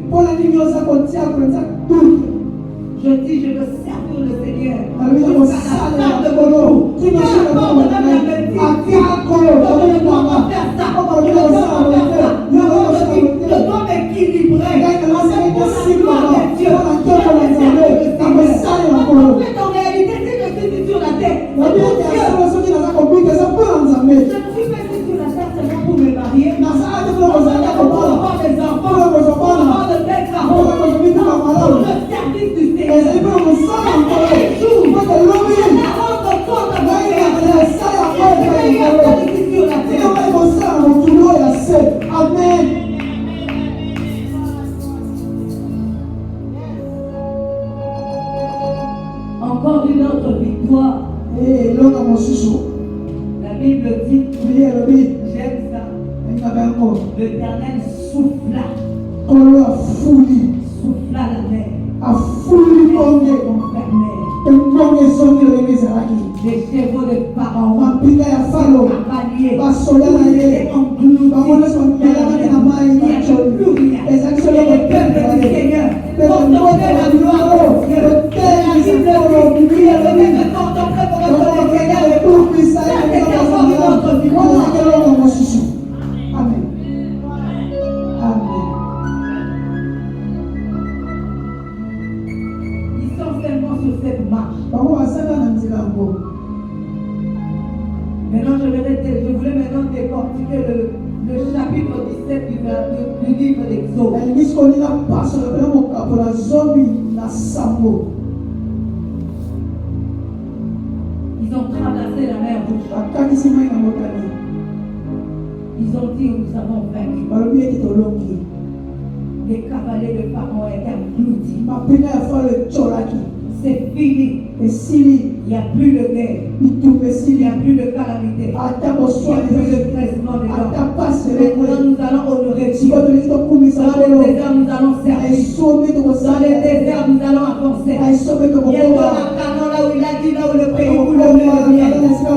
mpona nini oza kotia kolenza tute Je dis, je veux servir le Seigneur. nalobi na Jusqu'à la kosalela fin de kolo mon jour. kino Peu soka importe komona même la ngai médecine. ata kolo Je tobonanga dois faire ça. okolobi Je dois kosala faire te ça. yo oyosala Je te dois m'équilibrer. ngai nalasaki Pour la kosimama gloire de Dieu. mpona Je ntongo na veux nzambe servir le Seigneur. nakosalela En kolo fait, en réalité, si je suis ici sur la terre, c'est nabi pour ete Dieu. asala soki naza kobika eza mpona nzambe Je ne suis pas ici sur la terre seulement pour me marier. nasala te mpona Pour kozalaka kobala avoir des enfants. mpona kozwa Pour bana avoir de belles mpona paroles. kozwa mituka Pour malamu le service du Seigneur. ezali mpona kosala nkolo mpona lobi Je la rends compte à mon ngai Père. nasala yango epai ya nkolo La Bible dit, j'aime ça. L'Éternel souffla la mer. Les chevaux de Pharaon, cavaliers, étaient engloutis dans la mer. Il n'y avait plus rien. Et le peuple du Seigneur contemplait la gloire de Dieu. La Bible dit, il est venu me contempler pour notre Seigneur. Ça, c'était encore une autre victoire. Amen. Amen. Ils sont seulement sur cette marche. Maintenant, je voulais maintenant décortiquer le chapitre 17 du livre d'Exode. Ils ont traversé la mer Rouge. Ils ont dit, nous avons vaincu. Les cavaliers de Pharaon étaient engloutis. C'est fini. Il n'y a plus de guerre. Il n'y a plus de calamité. Il n'y a plus de traitement de l'homme. Maintenant, nous allons honorer Dieu. Dans le désert, nous allons servir. Dans le désert, nous allons avancer. Il y a un canon là où il a dit, là où le pays coule le miel. Il a dit, c'est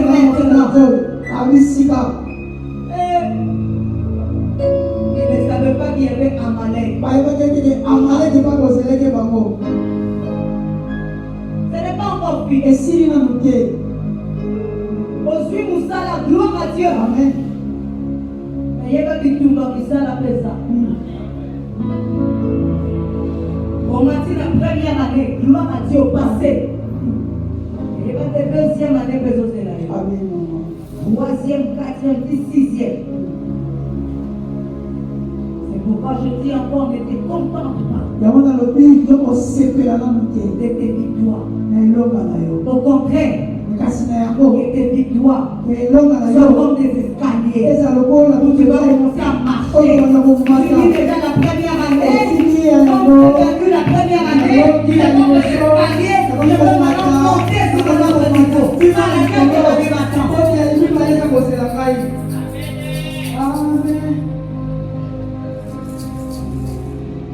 maintenant. Il ne savait pas qu'il y avait Amalek. Ce n'est pas encore fini. Aujourd'hui, nous sommes la gloire à Dieu. Amen. Mais il y a pas du tout qui ça l'appelle ça. On m'a dit la première année, gloire à Dieu au passé. Il y a pas de deuxième année que vous êtes là. Amen. Troisième, quatrième, sixième. C'est pourquoi je dis encore, on était contents de tes victoires. Au contraire, tes victoires sont comme des escaliers. Où tu vas commencer à marcher. Tu dis déjà la première année. Quand tu as vu la première année, tu es comme des escaliers. Je veux maintenant monter sur un autre niveau. Tu vas la faire de la vie maintenant. Amen.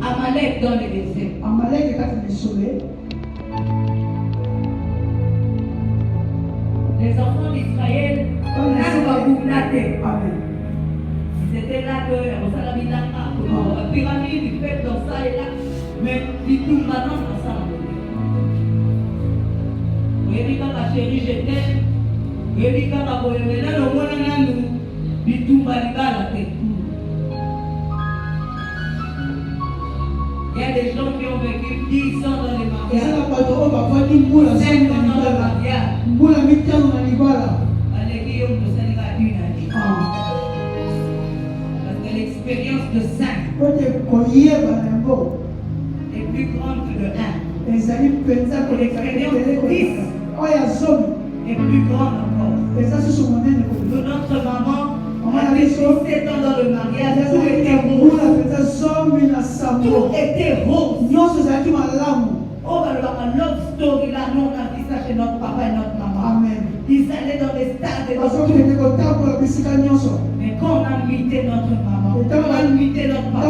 Amalek dans les déserts. Les enfants d'Israël, ils étaient là que la pyramide, ils font dans ça et là, mais ils tombent maintenant dans ça. Vous voyez, quand ma chérie, je t'aime, vous voyez, quand ma boye, maintenant, le monde est là, ils tombent à la tête. Il y a des gens qui ont vécu 10 ans dans les mariages. 5 ans dans le mariage. Parce que l'expérience de 5 est plus grande que de 1. L'expérience de 10 est plus grande encore. Notre maman a fait 7 ans dans le mariage. Tout était rose. Tout était rose. Oh, bah, le love story là, nous on a vu ça chez notre papa et notre maman. Amen. Ils allaient dans les stades et dans tout. Mais quand on a invité notre maman, quand on a invité notre papa,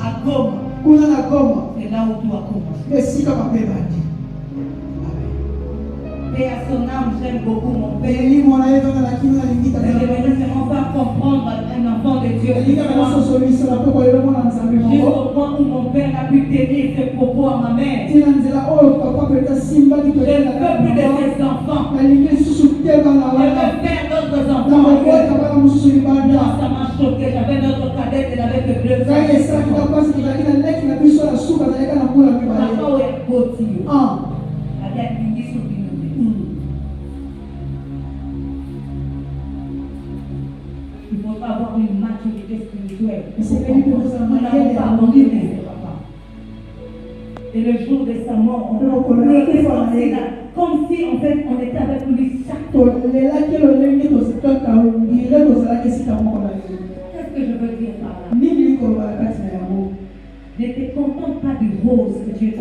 à Goma, c'est là où tout a commencé. Et à son âme, j'aime beaucoup mon père. Je vais vraiment faire comprendre à un enfant de Dieu. Jusqu'au point où mon père a pu tenir ses propos à ma mère. Je ne veux plus de ses enfants. Je veux faire d'autres enfants. Non, ça m'a choqué. J'avais notre cadette, elle avait que 2 ans. Papa, où est beau-ti? Il faut avoir une maturité spirituelle. Et le jour de sa mort, on pleurait comme si en fait on était avec lui chaque fois. Qu'est-ce que je veux dire par là? Ne te contente pas du rose que tu es.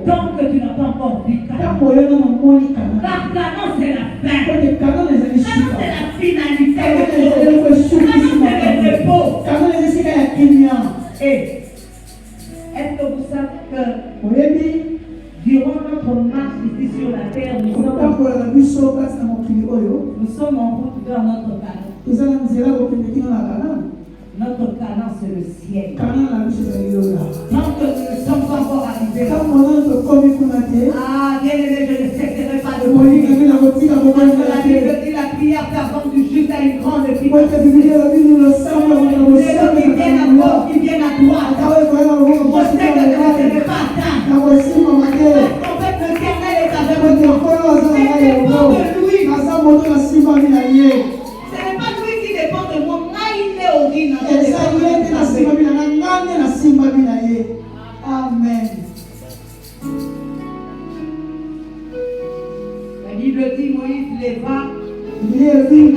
Tant que tu n'as pas encore vu Canaan. Ntango oyo nano omoni Kana. Car Canaan, c'est la fin. Kote Kana ezali Canaan, suka. c'est la finalité. Kana ezali kosuki Canaan, sima c'est le Kana. repos. Kana ezali esika ya kimia. Et est-ce que vous savez que Oyebi durant notre marche ici sur la terre, nous kotambola na biso kasi na mokili oyo sommes en route vers notre Canaan. eza na nzela kokende kino na Kana. Notre Canaan, c'est le ciel. Kana na biso ezali lola. Tant que nous ne sommes pas encore arrivés là. Ntango nano tokomi kuna te Ah, bien aimé, je ne cesserai pas de molinga prier. mbi na kotika Parce que kokolinga la te. Bible dit la prière fervente du juste a une grande Kote efficacité. biblia elobi losamba na Les gens bosembe qui viennent à na gauche, qui viennent à droite. awa ekoya na loboko Je mwasi sais que na je ne mobali serai pas atteint. na kosimama te. En fait, l'Éternel est avec Kote moi. nkolo aza na Ce ngai n'est pas yango. de lui. Aza moto nasimbami na ye. Ce n'est pas lui qui dépend de moi. Moi, il est ordinaire. eza ye te nasimbami na ngai, ngai nde nasimbami na ye. Amen. La Bible dit Moïse leva Biblia elobi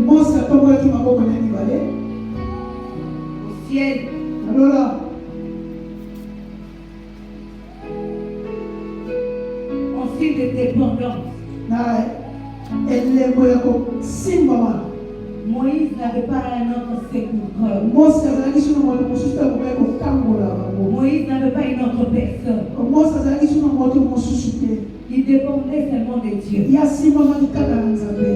Mose atombolaki maboko na ye mibale. au ciel. Alola en signe de dépendance. na elembo ya kosimbama. Moïse n'avait pas un autre sépulcre. Mose azalaki sino moto mosusu te akokai kokambola bango. Moïse n'avait pas une autre personne. Mose azalaki sino moto mosusu te. Il dépendait seulement de Dieu. ye asimbamaki kaka na nzambe.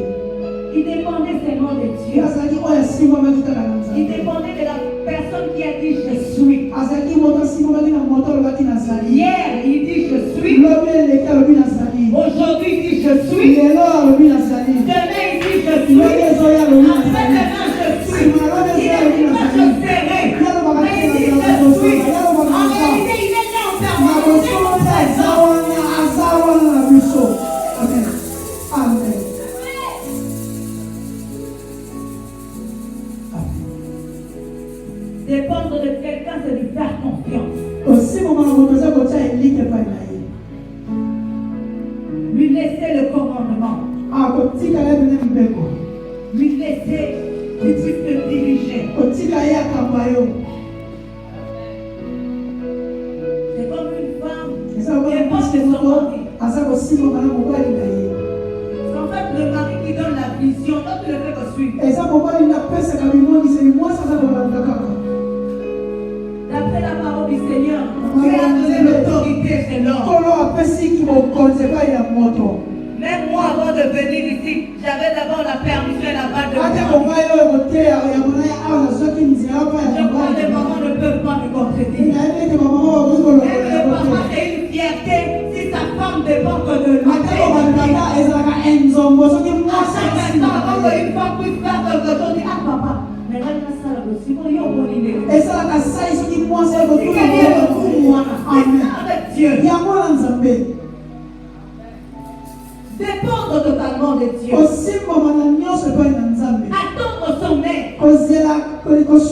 Il dépendait seulement de ye Dieu. azalaki oyo asimbamaki kaka na Il nzambe. dépendait de la personne qui a dit je suis. azalaki moto asimbamaki na moto alobaki nazali. Hier, il dit je suis. lobi eleki alobi nazali. Aujourd'hui, il dit je suis. lelo alobi nazali. Demain, il dit je suis. lobi ezoya alobi nazali. Après-demain, je suis. nsima lobi Il ezoya a alobi dit moi je nazali. serai. yalobaka Mais il te dit na je nzambe suis. yalobaka En na réalité, il est là en na permanence. bosomo mpe aza wana aza wana na biso. Amen. Amen. Dépendre de quelqu'un, c'est lui faire confiance. osimama na moto eza kotia elike epai na ye. Lui laisser le commandement. kotika ye pene mibeko. Lui laisser qu'il puisse te diriger. kotika ye akamba yo. C'est comme une femme eza qui lokola est mpasi proche de son moko mari. aza kosimama na mobali na ye. En fait, le mari qui donne la vision, l'autre ne fait que suivre. eza mobali nde apesaka bimongiseli mwasi aza kolanda kaka. D'après la parole du Seigneur, Dieu a donné l'autorité chez l'homme. nkolo apesiki bokonzi epai ya moto. Même moi, avant de venir ici, j'avais d'abord la permission et la balle de ate mobile. mobali oyo koteya ya molai awa nazwaki nzela mpa ya Je crois que les mobali. mamans ne peuvent pas me contredire. nayebi ete bamama bakoki Même kolongola le papa, kote. c'est une fierté si sa femme dépend que de lui. ate kobandaka ezalaka enzombo soki À mwasi chaque asimba instant, avant na ye. qu'une femme puisse faire quelque chose, on dit ah papa, mais là, il y a ça là aussi. Bon, il y a un bon idée. esalaka sai soki mwasi C'est ekotuna gagné le coup, moi. C'est amen. ça avec Dieu. yango na nzambe Dépendre totalement de Dieu. kosimbama na nyonso epai na nzambe. Attendre son aide. kozela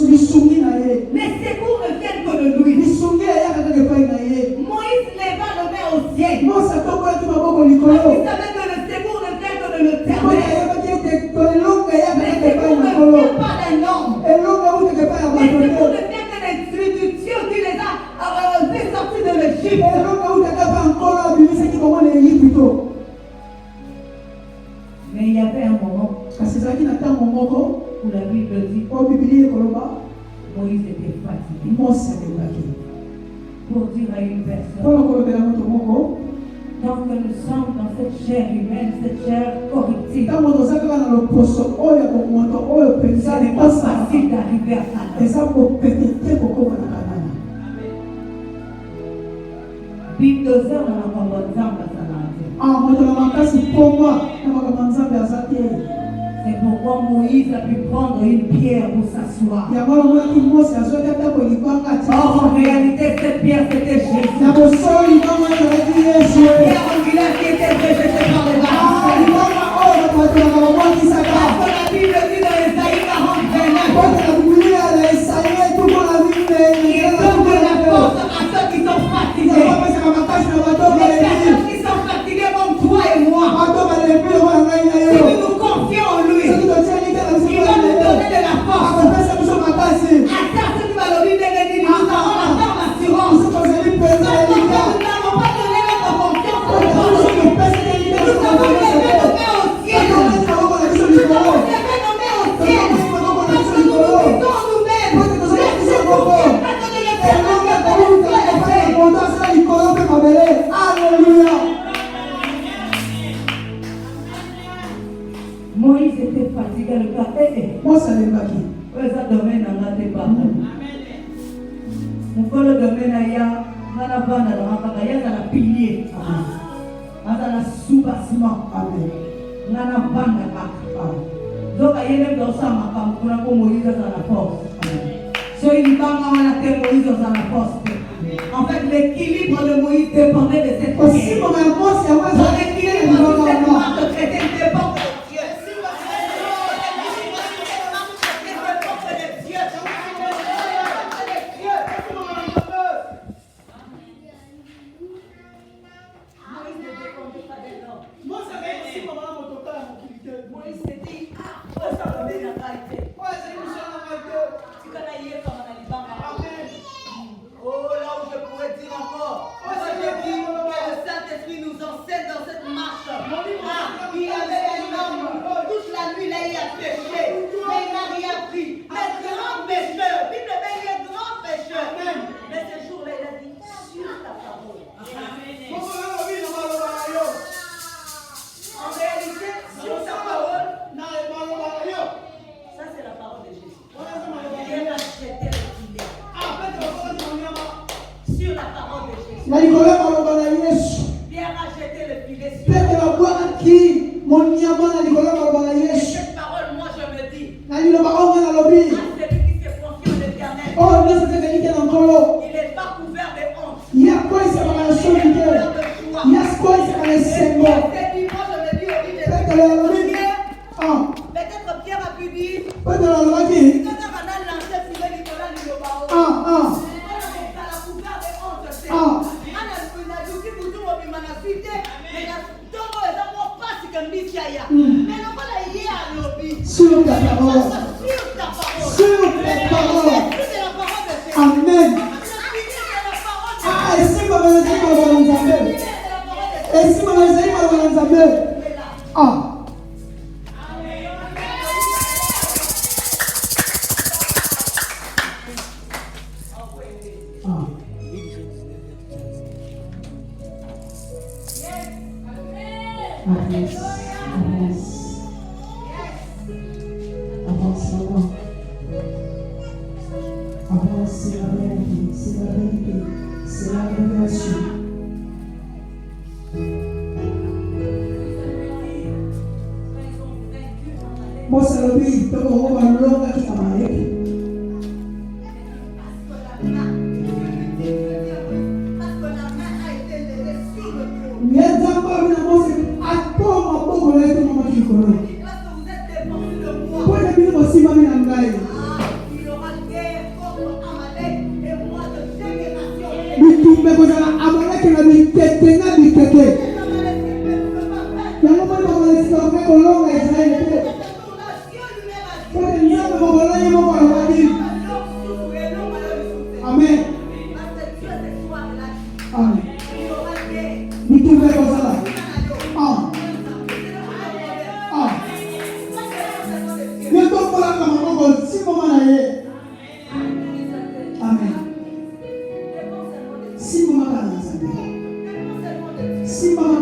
lisungi na ye. Les secours ne viennent que de lui. lisungi eyaka kaka epai na ye. Moïse leva le main au ciel. mose atombolaki maboko Parce likolo. qu'il savait que le secours ne vient que de mpo l'éternel. ayebaki ete elongo eyaka Le kaka epai secours na ne nkolo. vient pas d'un homme. elongo eutaka epai ya Le bato secours te. ne vient que du Dieu qui les a fait sortir de l'Égypte. elongo eutaka epai ya nkolo abimisaki bango na Ejipito. Mais il y avait un moment kasi ezalaki na ntango moko où la Bible dit oyo biblia ekoloba Moïse était fatigué. mose alembaki. Pour dire à une personne, mpona kolobela moto moko tant que nous sommes dans cette chair humaine, cette chair corruptive, ntango toza kaka na loposo oyo ya moto oyo mpenza ça n'est pas ekosaka facile d'arriver à Canaan. eza kopete te kokoma na kanana. Bulldozer na makambo ya Nzambe azalaka te. moto na makasi mpoma na makambo ya nzambe aza te. C'est pourquoi Moïse a pu prendre une pierre pour s'asseoir. yango namonaki mose azwaki atako libanga Or, en réalité, cette pierre, c'était Jésus. na bosolo libanga ezalaki yesu. Pierre angulaire qui était rejeté par les varans. libanga oyo bato na babwakisaka Parce que la Bible dit dans Ésaïe 40, 29, kote na biblia na esaie tukola il donne de la force à ceux qui sont fatigués. apesaka makasi na bato Les balembi. personnes qui sont fatiguées comme toi et moi. bato balembi lokola ngai na Si yo. nous nous confions en lui, soki totieli te na il biso va nous donner de la force. akopesa biso makasi. À ça, ce qui va le dire, nous avons la ferme assurance. biso tozali Parce mpenza que elika. nous n'avons pas donné notre confiance domaine dans la département. Mon colo domaine aya, dans la bande dans la bagaya dans la pilier. Dans la sous-bassement. Dans la bande là. Donc il y a même dans ça ma femme pour la Moïse dans la force. So il va m'amener Moïse dans la force. En fait, l'équilibre de Moïse dépendait de cette Aussi, mon amour, c'est moi, son équilibre de cette marque de chrétien dépend de Dieu. Moïse s'est dit, ça va bien la qualité. Tu connais hier comme on a dit, oh, là où je pourrais dire encore. Moi, je dis que le Saint-Esprit nous enseigne dans cette marche. Il avait un homme, toute la nuit, là, il a péché. Mais il n'a rien pris. Un grand pécheur. Bible dit, il est grand pécheur. Mais ce jour-là, il a dit, sur ta parole. En réalité, sur ta parole, ça c'est la parole de Jésus. Il a jeté le filet. Sur la parole de Jésus. Pierre a jeté le filet sur la parole. Et cette parole, moi je me dis, à celui qui se confie en l'Éternel, il n'est pas couvert de honte. Il est couvert de joie. Peut-être Pierre a pu dire, quand on a lancé filet Nicolas Nilobao, on a couvert de honte. Sur ta parole. Sur ta parole. Amen. Ah, est-ce que vous avez est-ce que vous avez ah. C'est la révélation. Moi, c'est le pays, donc on va le long qui t'a marié. Mais d'abord, c'est à toi, ma pauvre, là, tout le monde qui connaît. Pourquoi tu as aussi ma mère en gagne? Mais vous avez amalek qui a mis tête, n'a mis tête. Il y a un moment où on a dit qu'on fait long à Israël. Pour les gens de mon volant, ils vont voir dire. Amen. Amen. Nous tout fait comme ça. Mais comme pour la maman, si maman a eu. Amen. Si maman a eu. Si maman a eu.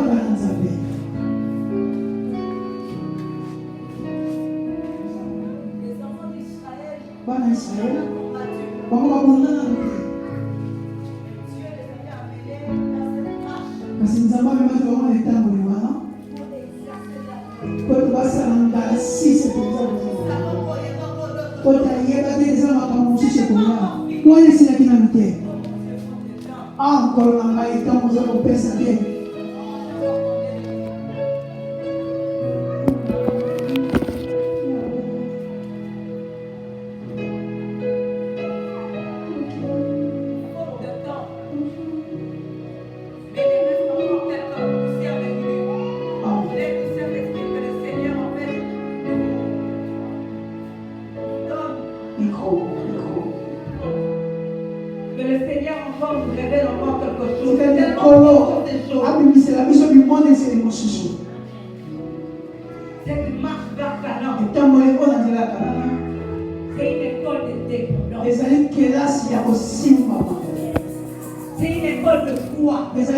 Bana Israël, on va abandonner la vie. Parce que nous avons même vraiment les temps pour nous. Quand tu vas s'arranger si c'est pour ça. Quand tu as des gens à manger chez toi, moi je suis là qui m'a mis. Encore on a été en train de penser. Cette marche vers Canaan, c'est une école de dépendance. C'est une école de foi. C'est une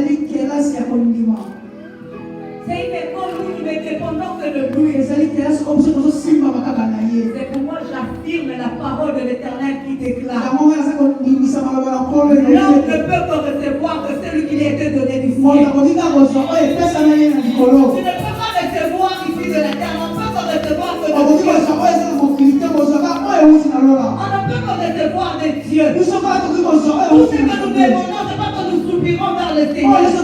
école où il est dépendant que de lui. C'est pour moi j'affirme la parole de L'homme ne peut que recevoir que celui qui lui a été donné du ciel. Tu ne peux pas recevoir ici de la terre. On ne peut pas recevoir que de Dieu. On ne peut pas recevoir de Dieu. Tout ce que nous demandons, ce n'est pas que nous soupirons vers le Seigneur. Chacun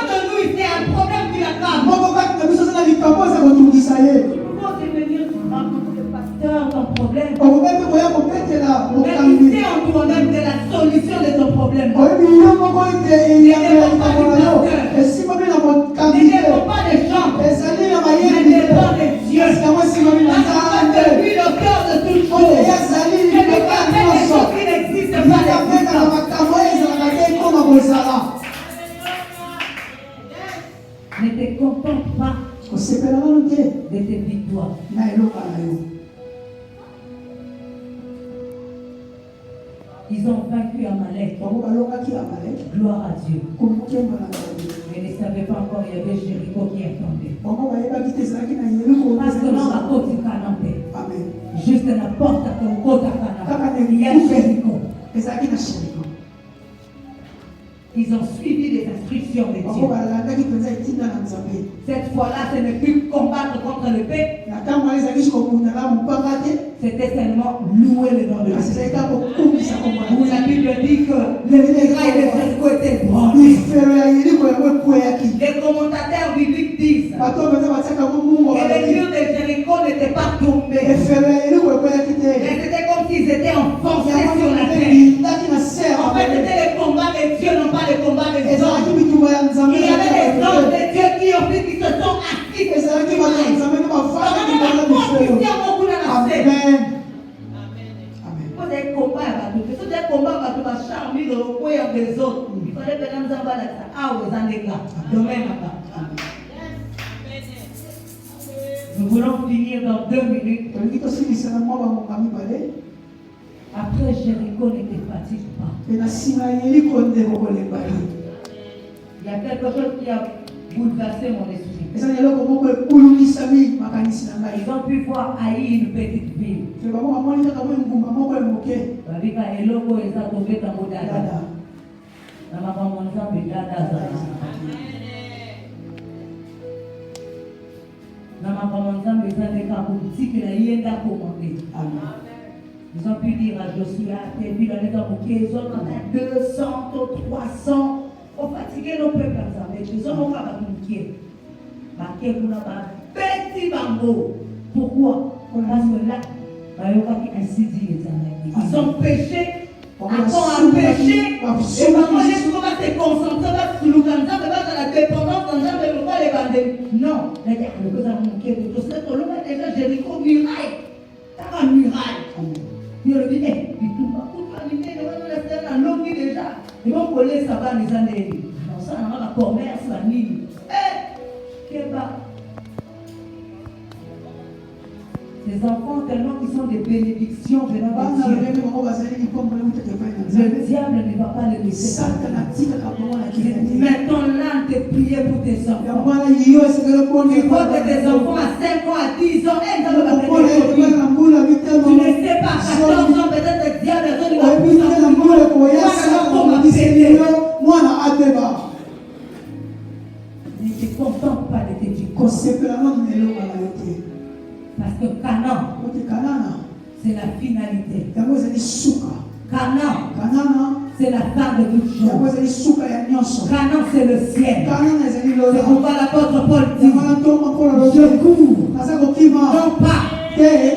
de nous ici a un problème qui l'accable. Ton problème. Mais tu sais en toi-même de la solution de ton problème. Ne dépend pas des gens, mais dépend de Dieu. Parce que lui le cœur de toutes choses. Que lui permet des choses qui n'existent pas. Ne te contente pas de tes victoires. Ils ont vaincu Amalek. Gloire à Dieu. Mais ne savaient pas encore qu'il y avait Jéricho qui attendait. Parce que dans la côte du Canaan, juste la porte à ton côte à Canaan, il y a Jéricho. Ils ont suivi les instructions de Dieu. Cette fois-là, ce n'est plus combattre contre le peuple. C'était seulement louer le nom de Dieu. Où la Bible dit que les murailles de Jéricho étaient branlées. Les commentateurs bibliques disent que les murs de Jéricho n'étaient pas tombés. Mais c'était comme s'ils étaient enfoncés sur la terre. En fait, c'était le combat de Dieu, non pas le combat des hommes. Il y avait des hommes de Dieu qui se sont assis. Amen. Quand des combats, quand des combats, quand tu vas charmer le coin des autres, il fallait que nous avons la domaine. Nous voulons finir dans 2 minutes. Après, Jéricho ne te fatigue pas. Il y a quelque chose qui a bouleversé mon esprit. Ils ont pu voir Haï, une petite ville. Ils ont pu dire à Josué, t'es vu dans les temps, ils ont 200, 300. On fatigué nos peuples, mais ils ont pas battu. Petit bambou. Pourquoi? Parce que là, ils ont péché. Après un péché, et maman, est-ce qu'on va se concentrer sur le cancer, la dépendance dans le les bandits? Non, le gars, le gars a manqué de tout ça. Le gars déjà, Jéricho, muraille. T'as pas muraille. Il le dit, il tout pas pour terminer, il va nous laisser dans l'eau déjà. Ils vont coller ça va les années. Non, ça, on a la commerce, la ligne. Ces enfants, tellement qu'ils sont des bénédictions venant de Dieu. Le diable ne va pas les laisser. Mettons-là de prier pour tes enfants. Tu vois que tes enfants à 5 ans, à 10 ans, tu ne sais pas, 14 ans, peut-être le diable a donné la puissance. Ne te contente pas de tes dieux. Parce que Canaan, c'est la finalité. Canaan, c'est la fin de toute chose. Canaan, c'est le ciel. C'est pourquoi l'apôtre Paul dit, je cours, non pas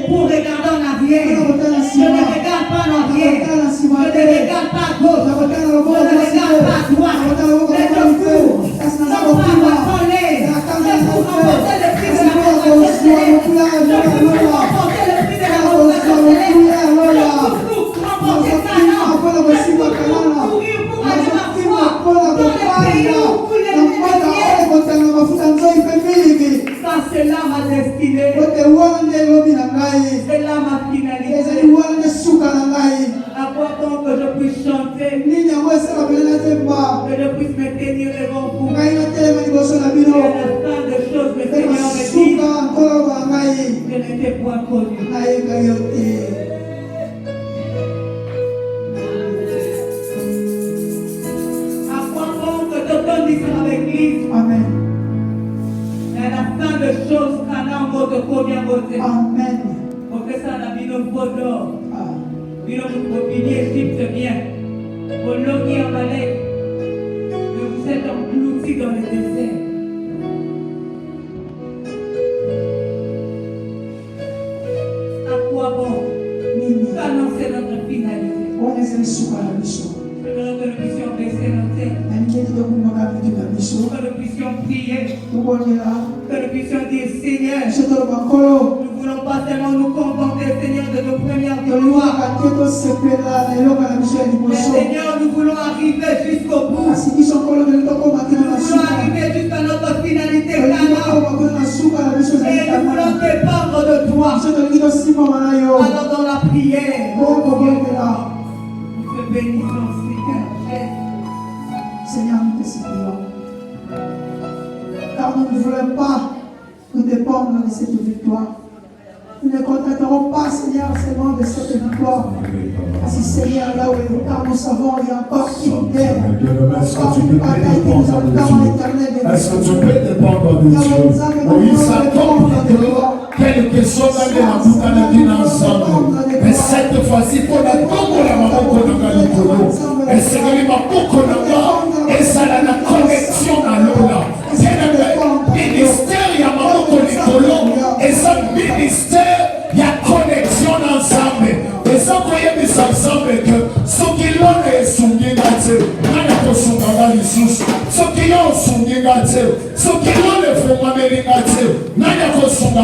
pour regarder en arrière. Je ne regarde pas en arrière. Je ne regarde pas à gauche. Je ne regarde pas à droite. Mais je cours, non pas à l'air. Je cours remporter le prix de la restauration céleste. Je cours remporter le prix de la restauration céleste. Je cours remporter Canaan. Je cours courir pour aller ma foi dans le pays où les ça c'est là ma destinée. C'est là ma finalité. À quoi donc que je puisse chanter, que je puisse me tenir devant vous. Et à la fin des choses, le Seigneur me dit, je n'étais point connu. Amen. Professeur la vie de Bodor. Ah. Vino mkopini Égypte bien. Pour l'ogi en Malek. Que vous êtes engloutis dans le désert. À quoi bon? Nous annoncer notre finalité. On est allé sur la mission. Que nous puissions baisser nos têtes. Que nous puissions prier. Que nous puissions dire Seigneur. Nous ne voulons pas seulement nous contenter, Seigneur, de nos premières victoires. Mais Seigneur, nous voulons arriver jusqu'au bout. Nous voulons arriver jusqu'à notre finalité canale. Et nous voulons dépendre de toi. Alors dans la prière, nous te bénissons, Seigneur. Seigneur, nous te supplions. Car nous ne voulons pas nous dépendre de cette victoire. Nous ne contenterons pas, Seigneur, seulement de cette victoire. Si Seigneur, là où car nous savons, il y a encore une terre, encore une bataille qui nous attend à l'éternel. Est-ce que tu peux dépendre de Dieu? Oui, ça tombe. Quelque chose à la ensemble. Mais cette fois-ci, pour la tombe, la maman et c'est que ma beaucoup et ça a la connexion à l'eau. C'est le ministère, il y a maman et ce ministère, il y a connexion ensemble. Et ça, croyez mis ensemble que ce qui l'ont est soumis à Dieu, ce qui ont soumis à Dieu, ce qui l'ont est formé à Dieu, n'a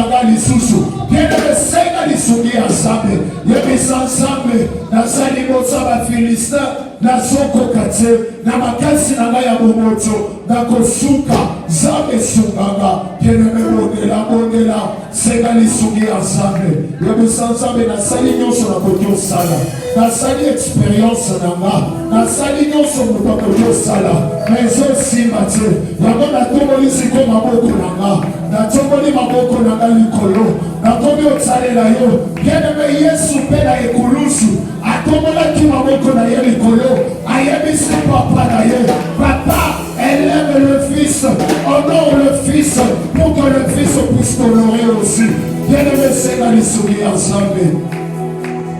pas de souci. Il y a des sénats qui sont mis ensemble. Il y a des ensemble dans sa limosa va Philistin, dans son cocaté, dans ma casse na ya bomoto, dans kosuka, zabe sungaga, qui ne me modela, sénats qui sont mis ensemble. Il y a des ensemble dans sa ligne sur la côté sala, dans sa expérience dans sa ligne sur le côté sala, mais aussi Mathieu, la bonne à tout le c'est comme un beau nanga, na tomoli maboko na likolo, na tomi otsalela yo, bien-aimé Yesu pe na ekulusu, atomolaki maboko na ye likolo, ayebisi papa na ye, papa élève le fils, honore le fils, pour que le fils puisse t'honorer aussi. Bien-aimé, c'est dans les sourires ensemble.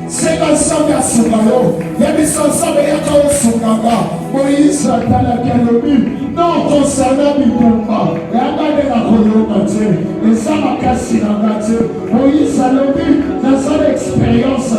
C'est ensemble à Soumayo, il y a des ensemble à Yakao Soumaga, Moïse Atala Kalobi, non concernant Bikoumba, et Amade la Koyomate, et Samakasi Nagate, Moïse Alobi, dans son expérience,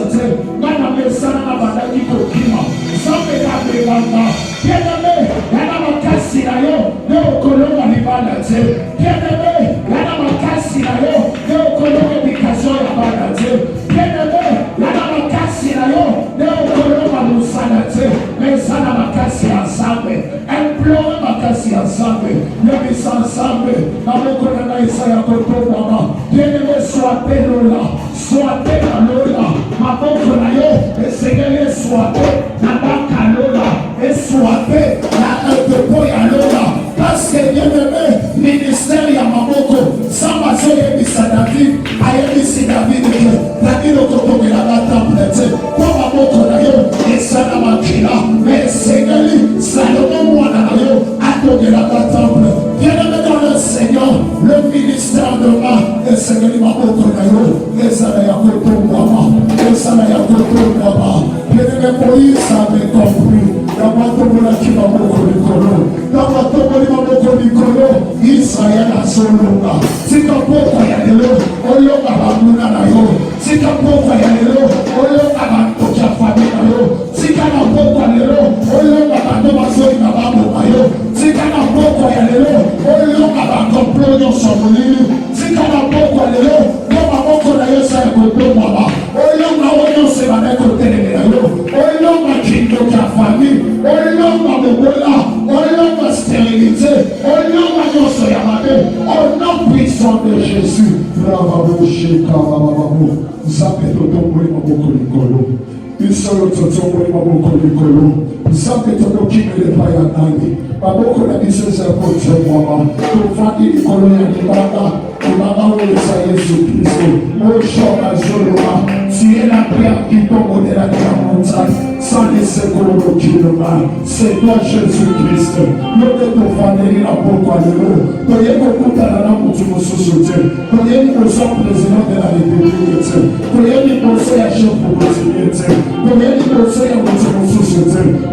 Nana Mesana Badaki Kokima, Samega Beganga, bien-aimé, Nana Makasi Nayo, Neo Koloma Libanate, bien-aimé, Nana Makasi Nayo, Neo Koloma Bikazo Yabanate, bien-aimé, Nana Makasi Nayo, Neo Koloma Musanate, mais Sana Makasi ensemble, implore Makasi ensemble, le mis ensemble, Namoko Nana Isaya Koto Mama, bien-aimé, soit Lola, soit Lola, Maboko Nayo, et Seigneur, soit Nabaka Lola, et soit la Depo Lola, parce que bien-aimé, ministère Yamamoko, Samazo Yebisa David, Ayebisi David, David Okoto de la temple, pour Maboko Nayo, et Sanamakina, mais Seigneur, Salomon Wanayo, Ato de la temple, bien-aimé dans le Seigneur, le ministère de moi, et Seigneur Maboko Nayo, et Sanaya Koto Mama, et Sanaya Koto Mama, bien-aimé Moïse avait compris, dans ma tombe qui m'a beaucoup de colo, dans ma tombe qui m'a beaucoup de colo, Israël a son longa, si tu as beaucoup de l'eau, on l'a pas si tu as beaucoup de l'eau, on l'a pas si tu as beaucoup de l'eau, on l'a pas si tu as beaucoup de l'eau, on l'a pas complot dans son lit, si tu as beaucoup de l'eau, on va beaucoup de ça et complot maman, on l'a c'est ma côté de l'eau, on l'a quitté ta famille, on l'a bola, on l'a stérilité, on l'a soya au nom puissant de Jésus. Bravo, Sheka, Bravo, Zapeto, Tomori, Maboko, Nicolo. Isolo, Tomori, Maboko, Nicolo. Zapeto, Kimele, Payanani. Maboko, la mission, c'est pour toi, maman. Ton famille, Nicolo, Yanibana. Maman, on le sait, Jésus-Christ. Mon chant, la Joloa. Tu es la prière qui tombe au-delà de la montagne. Sans laisser qu'on aucune main. C'est toi, Jésus-Christ. Nous te t'offrir la pourquoi nous. Toye kokuta na na mutu mususu. Toye ni koso président de la République. Toye ni koso ya chef politique. Toye ni koso ya mutu mususu.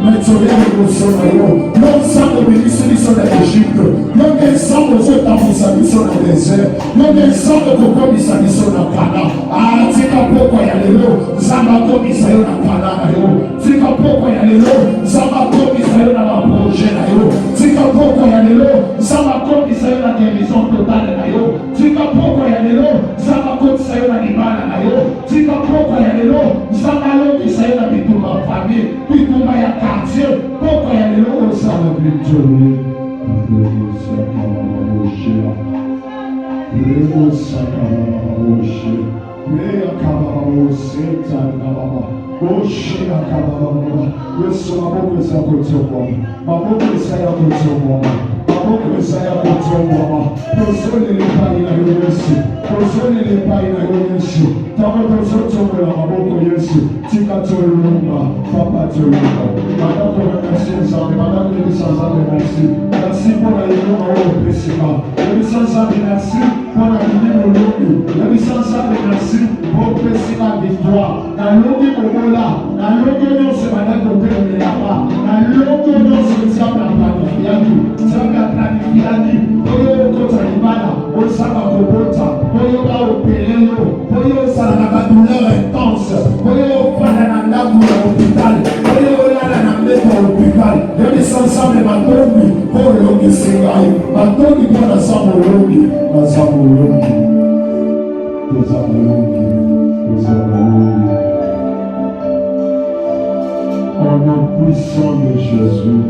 Mais toye ni koso na yo. Non sans le ministre de l'Égypte. Non sans le zota musabiso na désert. Non sans le koko misabiso na Kana. Ah, tika poko ya lelo. Zamba ko misayo na Kana na yo. Tika poko ya lelo. Zamba ko misayo na projet na yo. Tika poko ya lelo. Zamba ko misayo na guérison totale na yo. Tika poko ya lelo. Zamba ko misayo na libala na yo. Tika poko ya lelo. Zamba lo misayo na bituma famille. Bituma ya quartier. Poko ya lelo. Zamba victory. Merci pour la union au principal. Merci pour la union au lobby. Merci pour le principal victoire. La lobby au là. La lobby non se va d'un côté de là-bas. La lobby non se tient à planifier. Tient à planifier. Oyo kota libala. Osaka kobota. Oyo ba opérer yo. Oyo sala la douleur intense. Oyo fana na ndaku ya hôpital. Oyo lala na mbeto ya hôpital. Yoni ensemble matombi. Olongi singai. Matombi kwa na samu olongi. Na samu olongi. Au nom puissant de Jésus.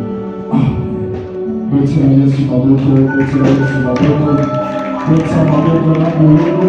Amen.